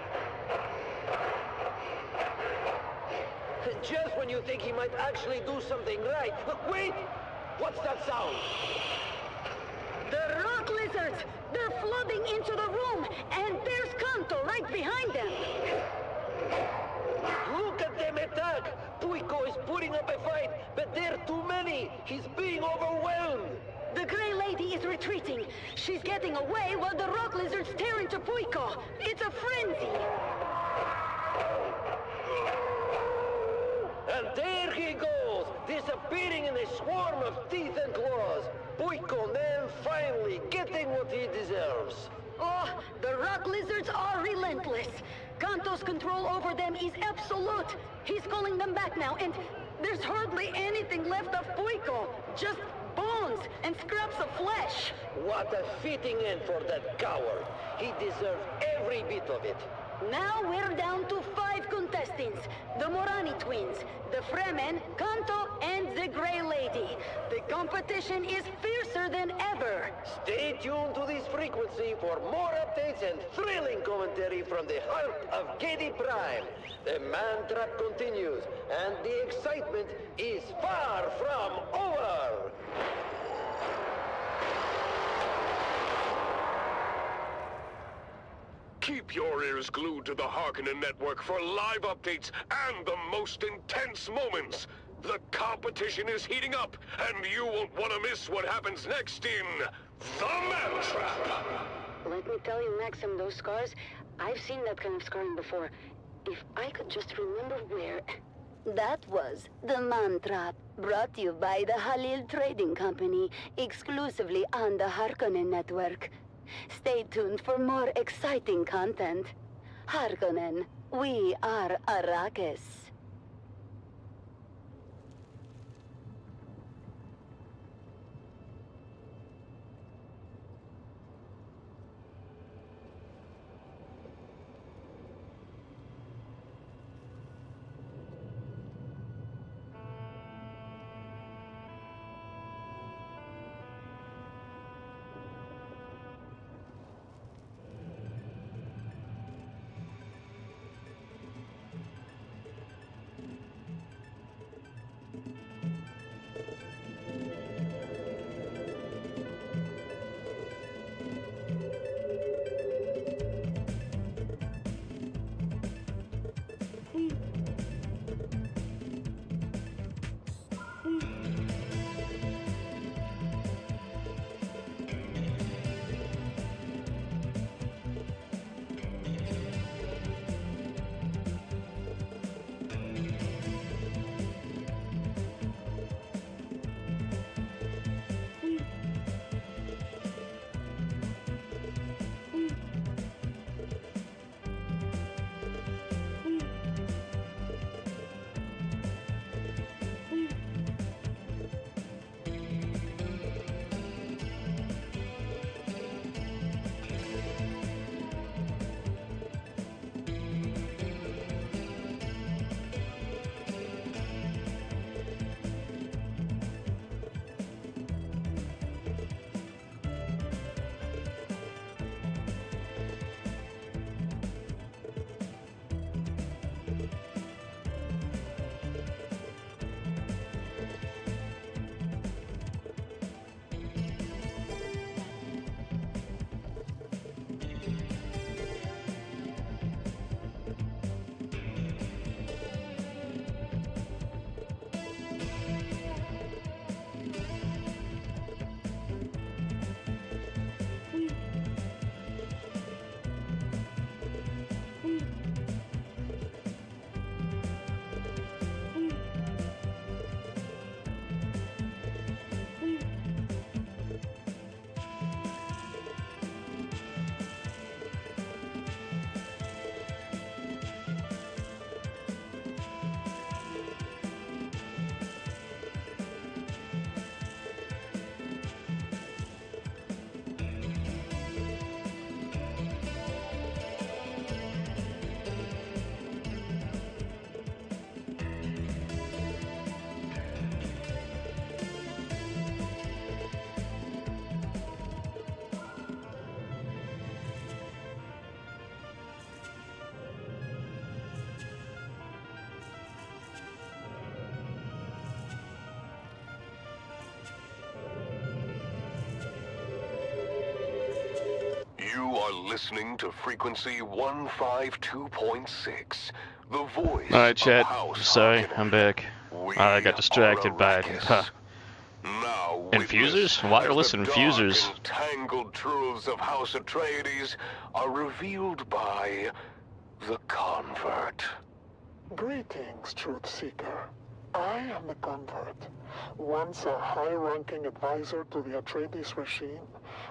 Just when you think he might actually do something right. Wait! What's that sound? The rock lizards! They're flooding into the room, and there's Kanto right behind them. Look at them attack! Puiko is putting up a fight, but they're too many. He's being overwhelmed. The Grey Lady is retreating. She's getting away while the rock lizards tear into Puiko. It's a frenzy. And there he goes, disappearing in a swarm of teeth and claws. Puiko Nem finally getting what he deserves. Oh, the rock lizards are relentless. Kanto's control over them is absolute. He's calling them back now, and there's hardly anything left of Puiko. Just bones and scraps of flesh. What a fitting end for that coward. He deserves every bit of it. Now we're down to 5 contestants. contestants, the Morani twins, the Fremen, Kanto, and the Grey Lady. The competition is fiercer than ever. Stay tuned to this frequency for more updates and thrilling commentary from the heart of Gedi Prime. The man trap continues, and the excitement is far from over. Keep your ears glued to the Harkonnen network for live updates and the most intense moments. The competition is heating up, and you won't want to miss what happens next in The Man Trap. Let me tell you, Maxim, those scars, I've seen that kind of scarring before. If I could just remember where... That was The Man Trap, brought to you by the Halil Trading Company, exclusively on the Harkonnen network. Stay tuned for more exciting content. Harkonnen, we are Arrakis. You are listening to frequency 152.6, the voice Alright, Chad. of House Sorry, Harkonnen. I'm back. We I got distracted by Arrakis. Now infusers? Wireless infusers. The dark, entangled truths of House Atreides are revealed by the Convert. Greetings, Truth Seeker. I am the Convert. Once a high-ranking advisor to the Atreides regime,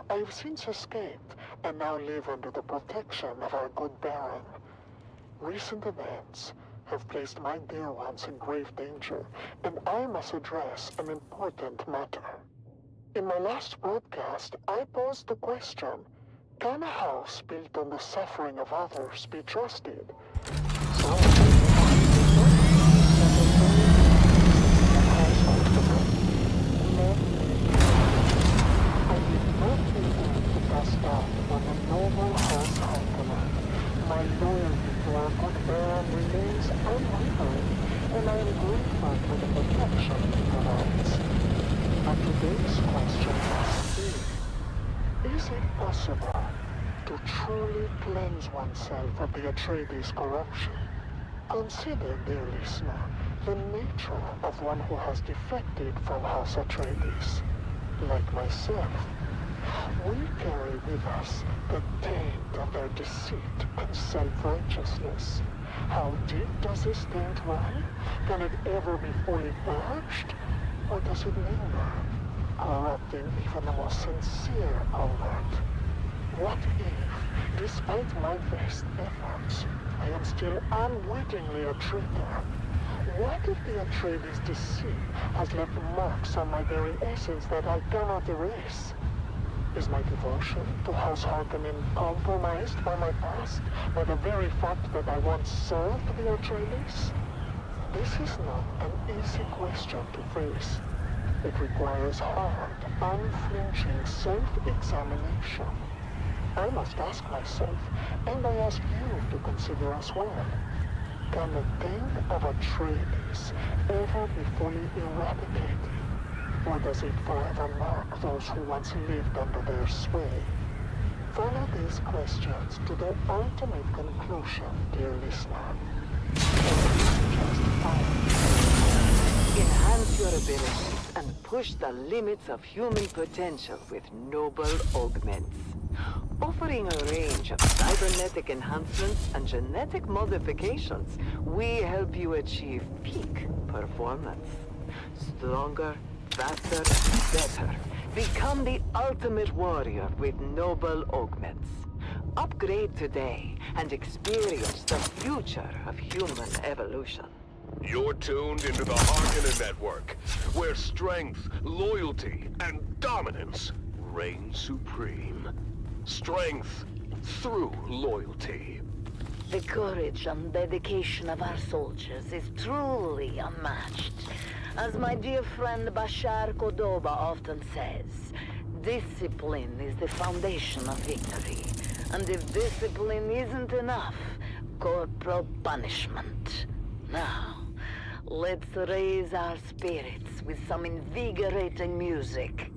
I have since escaped and now live under the protection of our good Baron. Recent events have placed my dear ones in grave danger, and I must address an important matter. In my last broadcast, I posed the question, can a house built on the suffering of others be trusted? So, remains unwavering, and I am grateful for the protection it provides. But today's question must be, is it possible to truly cleanse oneself of the Atreides corruption? Consider, dear listener, the nature of one who has defected from House Atreides. Like myself, we carry with us the taint of their deceit and self-righteousness. How deep does this taint run? Can it ever be fully purged? Or does it linger, corrupting even the most sincere outward? What if, despite my best efforts, I am still unwittingly a traitor? What if the Atreides' deceit has left marks on my very essence that I cannot erase? Is my devotion to House Harkonnen compromised by my past, by the very fact that I once served the Atreides? This is not an easy question to face. It requires hard, unflinching self-examination. I must ask myself, and I ask you to consider as well, can the taint of Atreides ever be fully eradicated? Or does it forever mark those who once lived under their sway? Follow these questions to their ultimate conclusion, dear listener. Enhance your abilities and push the limits of human potential with noble augments. Offering a range of cybernetic enhancements and genetic modifications, we help you achieve peak performance. Stronger, faster, better. Become the ultimate warrior with noble augments. Upgrade today and experience the future of human evolution. You're tuned into the Harkonnen Network, where strength, loyalty, and dominance reign supreme. Strength through loyalty. The courage and dedication of our soldiers is truly unmatched. As my dear friend Bashar Cordoba often says, discipline is the foundation of victory. And if discipline isn't enough, corporal punishment. Now, let's raise our spirits with some invigorating music.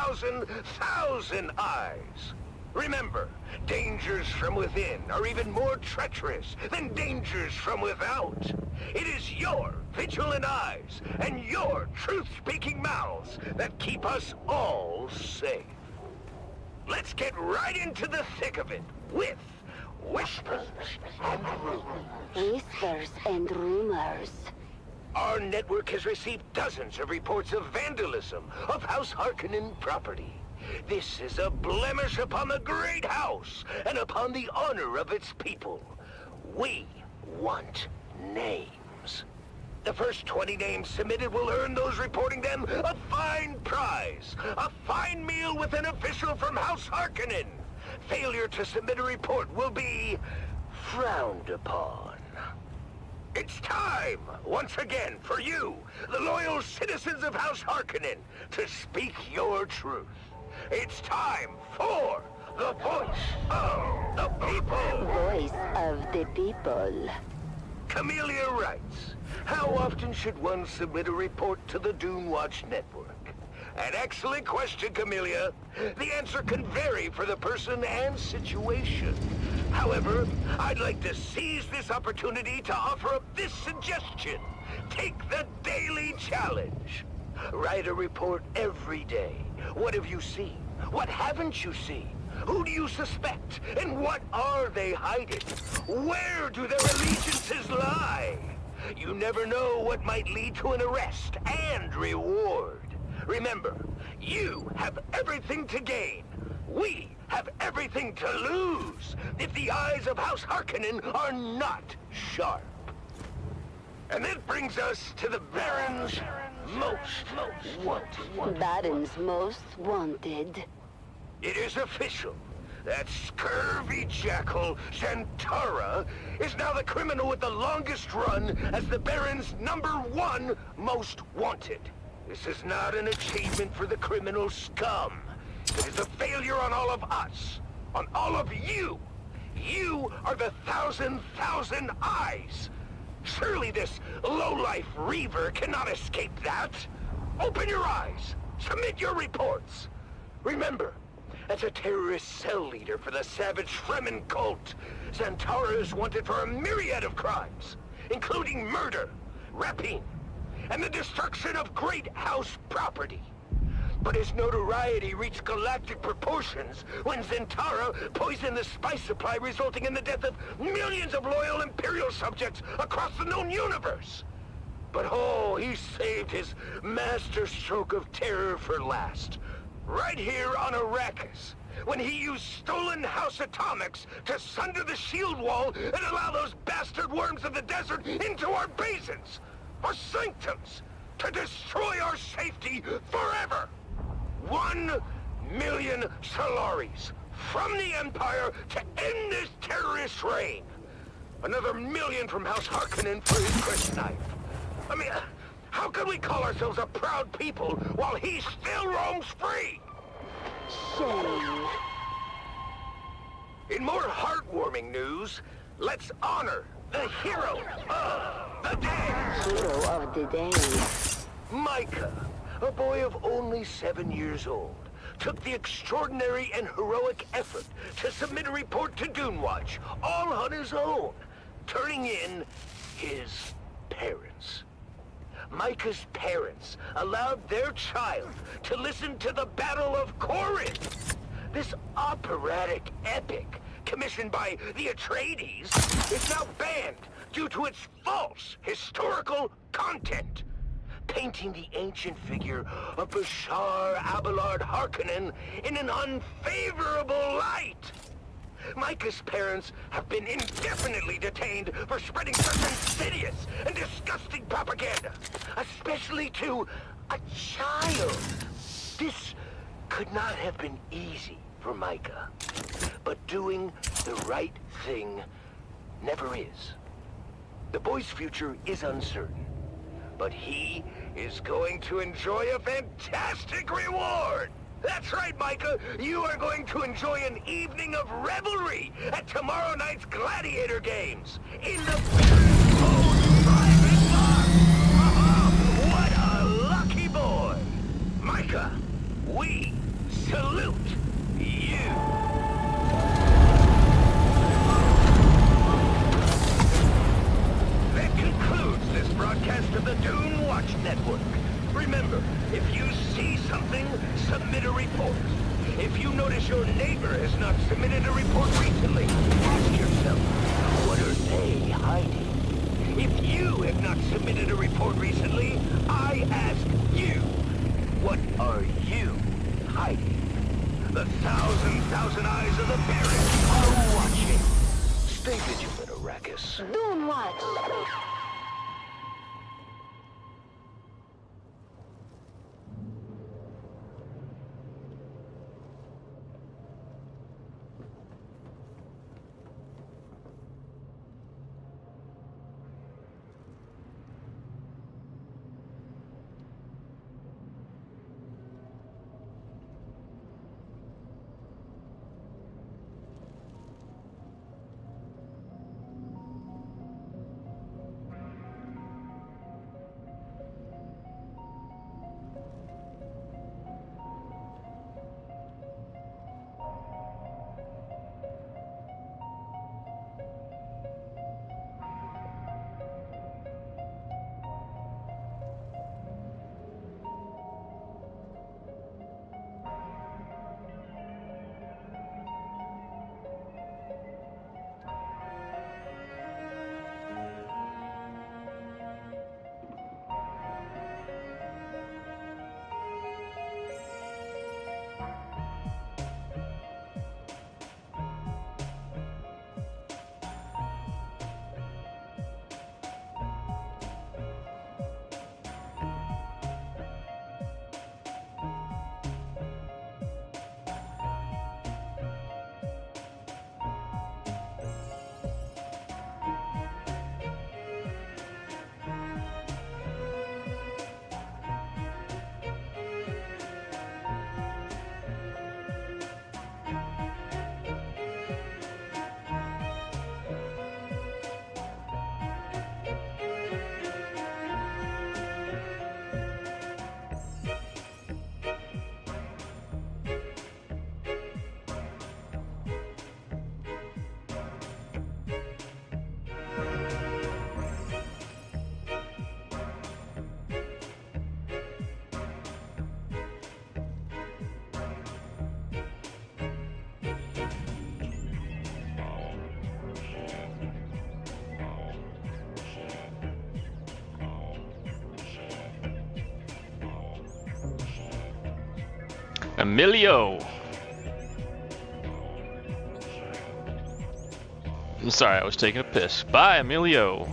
1,000 eyes. Remember, dangers from within are even more treacherous than dangers from without. It is your vigilant eyes and your truth-speaking mouths that keep us all safe. Let's get right into the thick of it with whispers and rumors. Whispers and rumors. Our network has received dozens of reports of vandalism of House Harkonnen property. This is a blemish upon the great house and upon the honor of its people. We want names. The first 20 names submitted will earn those reporting them a fine prize. A fine meal with an official from House Harkonnen. Failure to submit a report will be frowned upon. It's time, once again, for you, the loyal citizens of House Harkonnen, to speak your truth. It's time for the voice of the people. Voice of the people. Camellia writes, how often should one submit a report to the Dune Watch Network? An excellent question, Camellia. The answer can vary for the person and situation. However, I'd like to seize this opportunity to offer up this suggestion. Take the daily challenge. Write a report every day. What have you seen? What haven't you seen? Who do you suspect? And what are they hiding? Where do their allegiances lie? You never know what might lead to an arrest and reward. Remember, you have everything to gain. We have everything to lose if the eyes of House Harkonnen are not sharp. And that brings us to the Baron's most wanted. Baron's most wanted. It is official. That scurvy jackal, Zantara, is now the criminal with the longest run as the Baron's #1 most wanted. This is not an achievement for the criminal scum. It is a failure on all of us. On all of you. You are the thousand eyes. Surely this lowlife Reaver cannot escape that. Open your eyes. Submit your reports. Remember, as a terrorist cell leader for the savage Fremen cult, Zantara is wanted for a myriad of crimes, including murder, rapine, and the destruction of great house property. But his notoriety reached galactic proportions when Zantara poisoned the spice supply, resulting in the death of millions of loyal Imperial subjects across the known universe. But oh, he saved his masterstroke of terror for last. Right here on Arrakis, when he used stolen House atomics to sunder the shield wall and allow those bastard worms of the desert into our basins, our sanctums, to destroy our safety forever. 1 million Solaris from the Empire to end this terrorist reign. Another million from House Harkonnen for his crisp knife. I mean, how can we call ourselves a proud people while he still roams free? Shame. In more heartwarming news, let's honor the hero of the day. Hero of the day. Micah, a boy of only 7 years old, took the extraordinary and heroic effort to submit a report to Dune Watch, all on his own, turning in his parents. Micah's parents allowed their child to listen to the Battle of Corinth. This operatic epic, commissioned by the Atreides, is now banned due to its false historical content, painting the ancient figure of Bashar Abelard Harkonnen in an unfavorable light. Micah's parents have been indefinitely detained for spreading such insidious and disgusting propaganda, especially to a child. This could not have been easy for Micah, but doing the right thing never is. The boy's future is uncertain, but he is going to enjoy a fantastic reward. That's right, Micah. You are going to enjoy an evening of revelry at tomorrow night's Gladiator Games in the Baron's own private bar. What a lucky boy. Micah, we salute you. That concludes this broadcast of the Dune Watch Network. Remember, if you see something, submit a report. If you notice your neighbor has not submitted a report recently, ask yourself, what are they hiding? If you have not submitted a report recently, I ask you, what are you hiding? The thousand eyes of the parents are watching. Stay vigilant, Arrakis. Dune Watch! Emilio! I'm sorry, I was taking a piss. Bye, Emilio!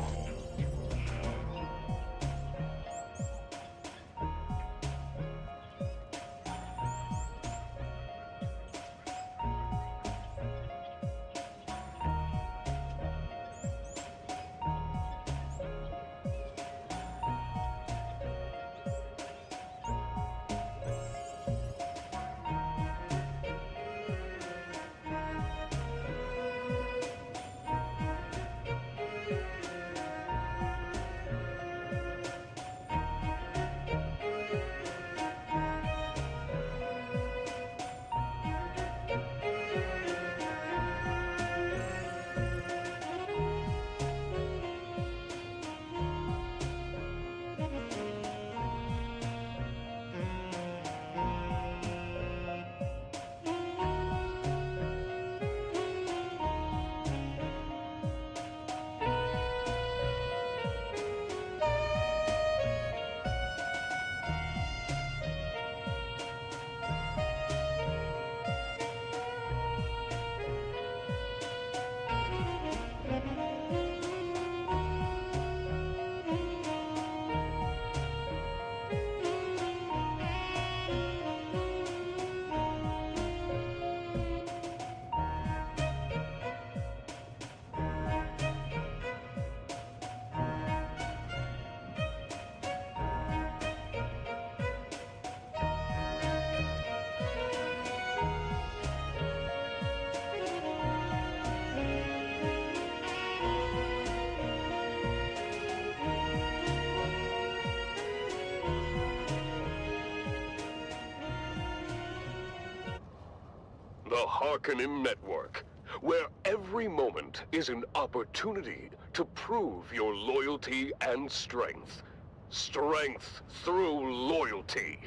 the Harkonnen Network, where every moment is an opportunity to prove your loyalty and strength. Strength through loyalty.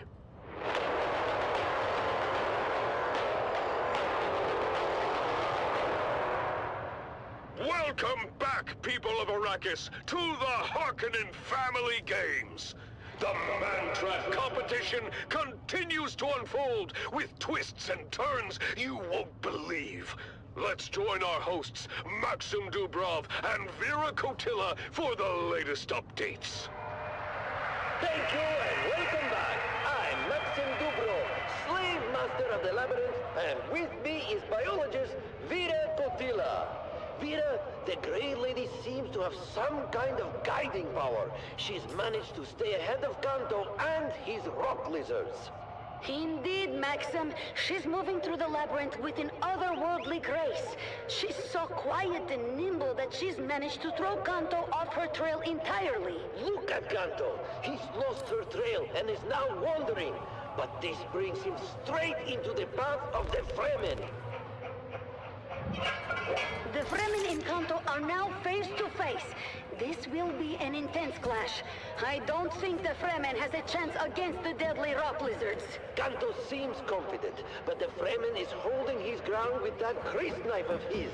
Welcome back, people of Arrakis, to the Harkonnen Family Games. The Man-Trap competition continues to unfold with twists and turns you won't believe. Let's join our hosts, Maxim Dubrov and Vera Kotila, for the latest updates. Thank you and welcome back. I'm Maxim Dubrov, Slave Master of the Labyrinth, and with me is biologist Vera Kotila. Vera, the Grey Lady seems to have some kind of guiding power. She's managed to stay ahead of Kanto and his rock lizards. Indeed, Maxim. She's moving through the labyrinth with an otherworldly grace. She's so quiet and nimble that she's managed to throw Kanto off her trail entirely. Look at Kanto. He's lost her trail and is now wandering. But this brings him straight into the path of the Fremen. The Fremen and Kanto are now face to face. This will be an intense clash. I don't think the Fremen has a chance against the deadly rock lizards. Kanto seems confident, but the Fremen is holding his ground with that grist knife of his.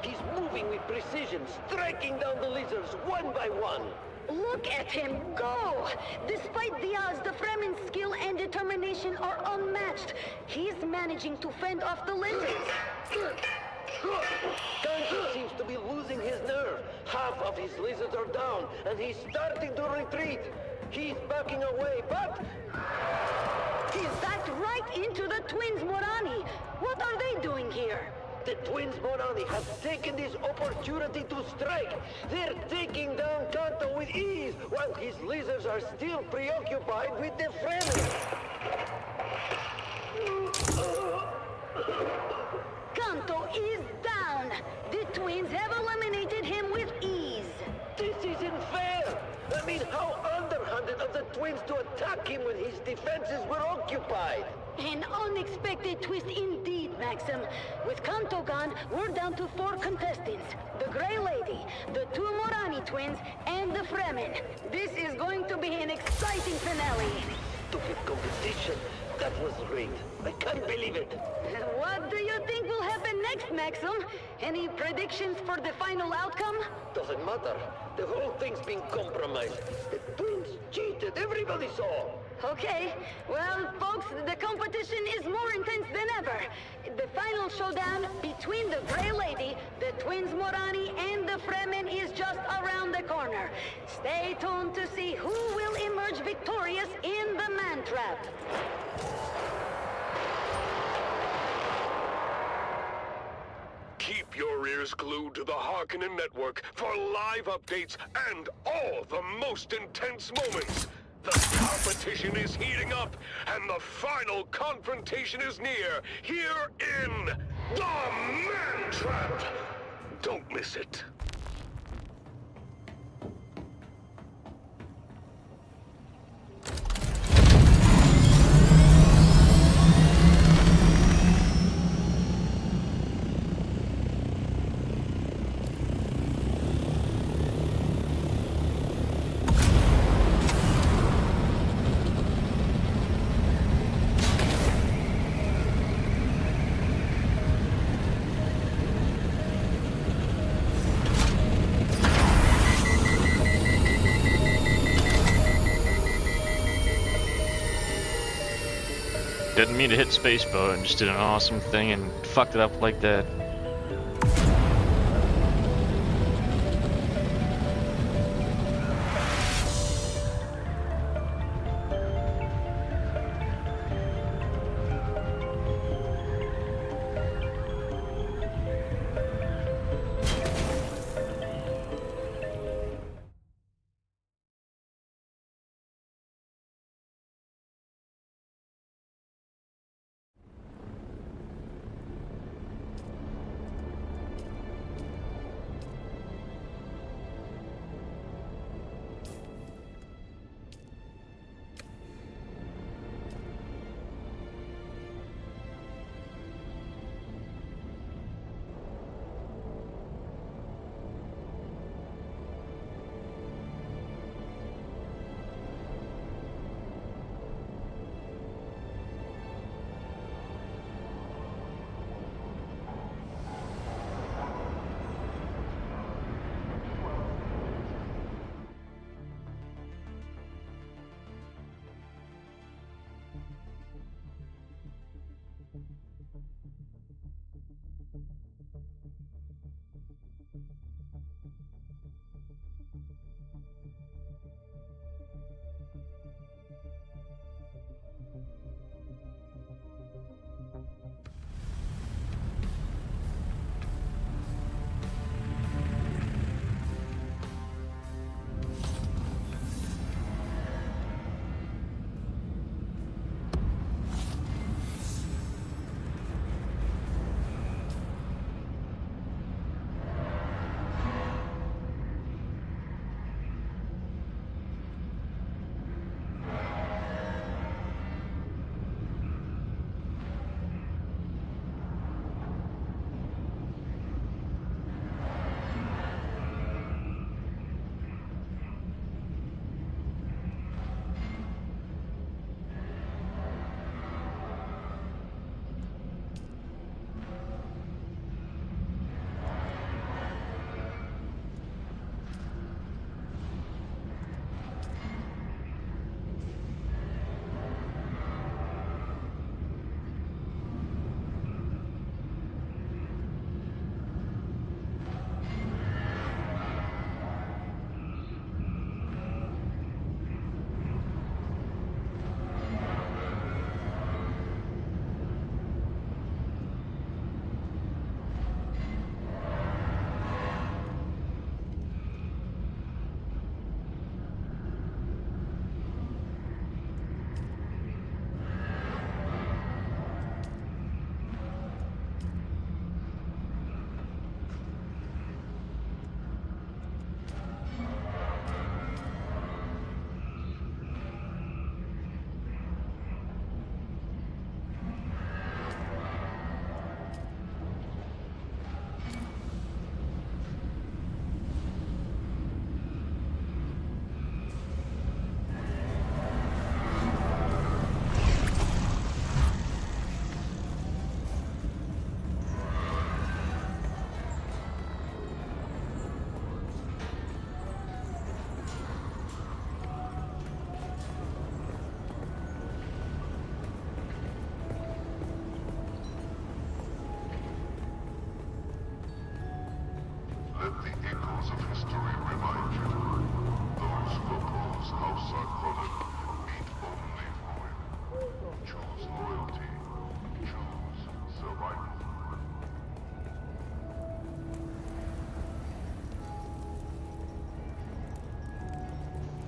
He's moving with precision, striking down the lizards one by one. Look at him go! Despite the odds, the Fremen's skill and determination are unmatched. He's managing to fend off the lizards. Kanto seems to be losing his nerve. Half of his lizards are down, and he's starting to retreat. He's backing away, but... He's backed right into the twins Morani. What are they doing here? The twins Morani have taken this opportunity to strike. They're taking down Kanto with ease, while his lizards are still preoccupied with the Fremen. Kanto is down. The twins have eliminated him with ease. This isn't fair! I mean, how underhanded of the twins to attack him when his defenses were occupied! An unexpected twist indeed, Maxim. With Kanto gone, we're down to 4 contestants. The Grey Lady, the 2 Morani twins, and the Fremen. This is going to be an exciting finale. Stupid competition. That was rigged. I can't believe it. What do you think will happen next, Maxim? Any predictions for the final outcome? Doesn't matter. The whole thing's been compromised. The twins cheated. Everybody saw. Okay. Well, folks, the competition is more intense than ever. The final showdown between the Grey Lady, the twins Morani, and the Fremen is just around the corner. Stay tuned to see who will emerge victorious in the Man-Trap. Keep your ears glued to the Harkonnen Network for live updates and all the most intense moments. The competition is heating up, and the final confrontation is near, here in the Man-Trap. Don't miss it. Didn't mean to hit spacebar and just did an awesome thing and fucked it up like that.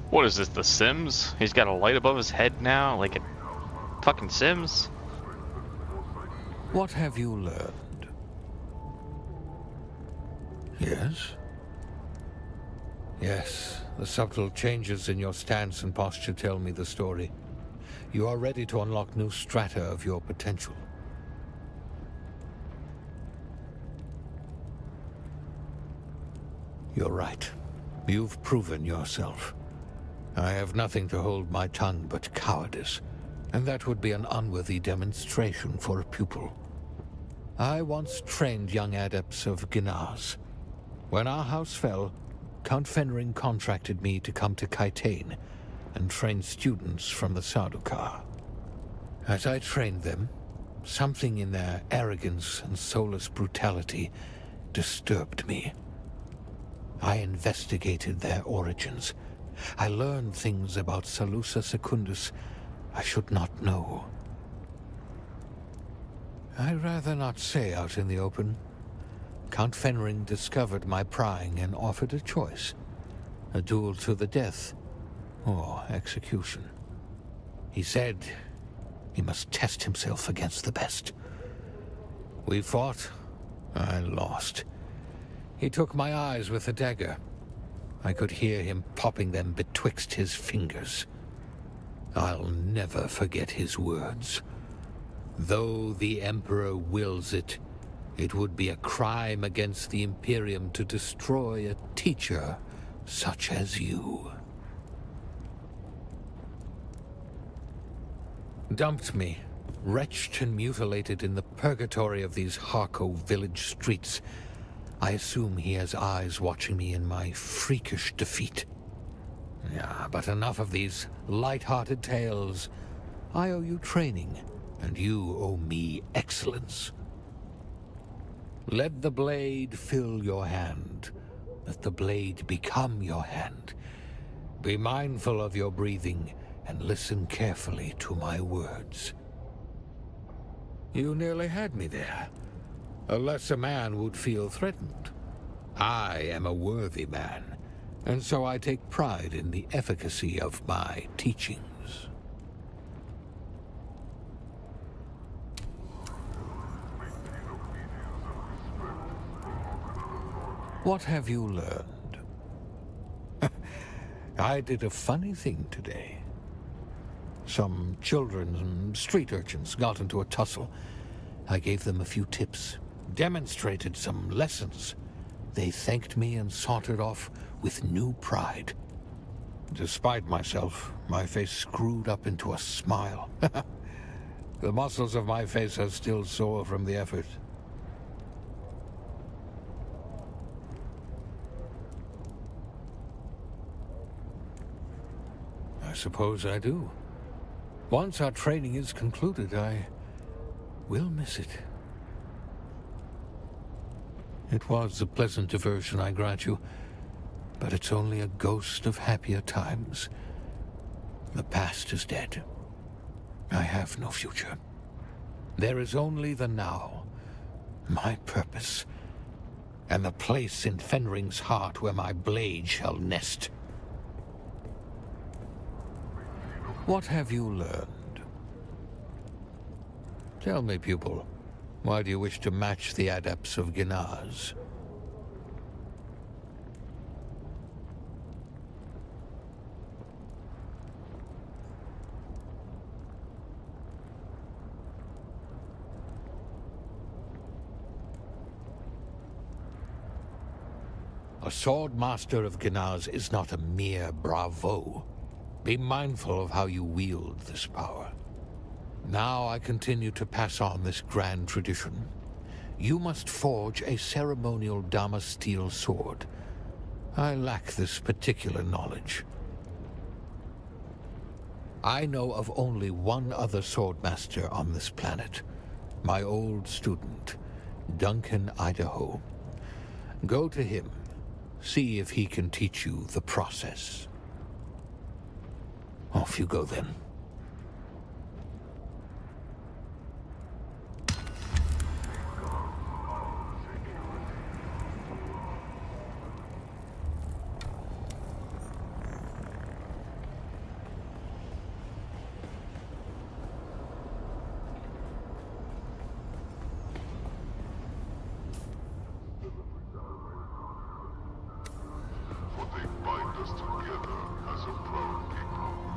What is this, The Sims? He's got a light above his head now, like a fucking Sims? What have you learned? Yes? Yes, the subtle changes in your stance and posture tell me the story. You are ready to unlock new strata of your potential. You're right. You've proven yourself. I have nothing to hold my tongue but cowardice, and that would be an unworthy demonstration for a pupil. I once trained young adepts of Gnaz. When our house fell, Count Fenring contracted me to come to Kaitane and train students from the Sardaukar. As I trained them, something in their arrogance and soulless brutality disturbed me. I investigated their origins. I learned things about Salusa Secundus I should not know. I'd rather not say out in the open. Count Fenring discovered my prying and offered a choice. A duel to the death, or execution. He said he must test himself against the best. We fought. I lost. He took my eyes with a dagger. I could hear him popping them betwixt his fingers. I'll never forget his words. Though the Emperor wills it, it would be a crime against the Imperium to destroy a teacher such as you. Dumped me, wretched and mutilated in the purgatory of these Harco village streets. I assume he has eyes watching me in my freakish defeat. Yeah, but enough of these light-hearted tales. I owe you training, and you owe me excellence. Let the blade fill your hand. Let the blade become your hand. Be mindful of your breathing, and listen carefully to my words. You nearly had me there. A lesser man would feel threatened. I am a worthy man, and so I take pride in the efficacy of my teachings. What have you learned? I did a funny thing today. Some children and street urchins got into a tussle. I gave them a few tips, demonstrated some lessons. They thanked me and sauntered off with new pride. Despite myself, my face screwed up into a smile. The muscles of my face are still sore from the effort. I suppose I do. Once our training is concluded, I will miss it. It was a pleasant diversion, I grant you, but it's only a ghost of happier times. The past is dead. I have no future. There is only the now, my purpose, and the place in Fenring's heart where my blade shall nest. What have you learned? Tell me, pupil, why do you wish to match the adepts of Gnaz? A sword master of Gnaz is not a mere bravo. Be mindful of how you wield this power. Now I continue to pass on this grand tradition. You must forge a ceremonial Damasteel sword. I lack this particular knowledge. I know of only one other swordmaster on this planet. My old student, Duncan Idaho. Go to him. See if he can teach you the process. Off you go then. For they bind us together as a proud people.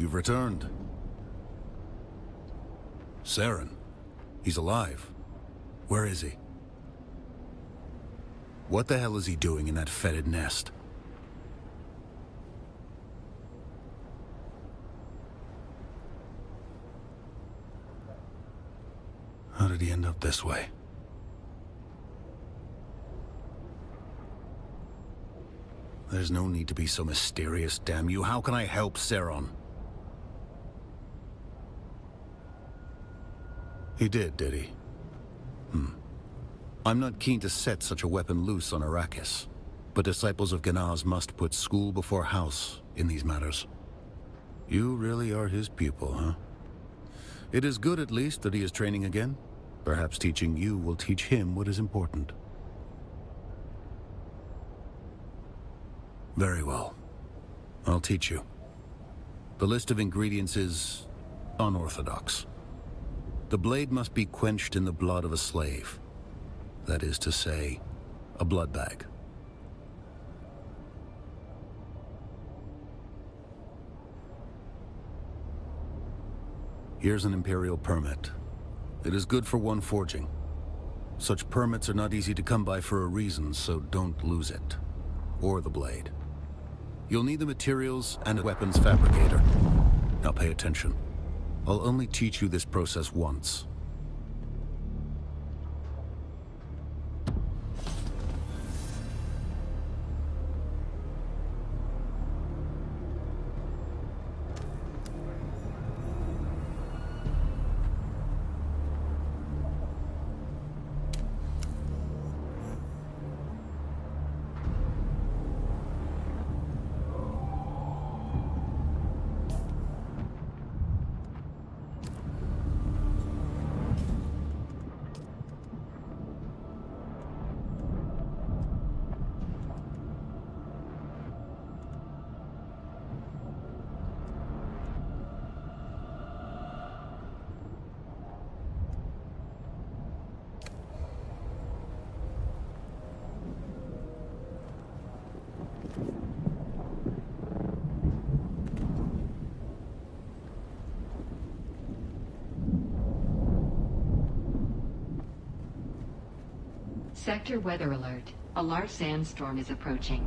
you've returned. Saren. He's alive. Where is he? What the hell is he doing in that fetid nest? How did he end up this way? There's no need to be so mysterious, damn you. How can I help Saren? He did he? I'm not keen to set such a weapon loose on Arrakis, but disciples of Ganaz must put school before house in these matters. You really are his pupil, huh? It is good at least that he is training again. Perhaps teaching you will teach him what is important. Very well. I'll teach you. The list of ingredients is unorthodox. The blade must be quenched in the blood of a slave. That is to say, a blood bag. Here's an Imperial permit. It is good for one forging. Such permits are not easy to come by for a reason, so don't lose it. Or the blade. You'll need the materials and a weapons fabricator. Now pay attention. I'll only teach you this process once. Sector weather alert. A large sandstorm is approaching.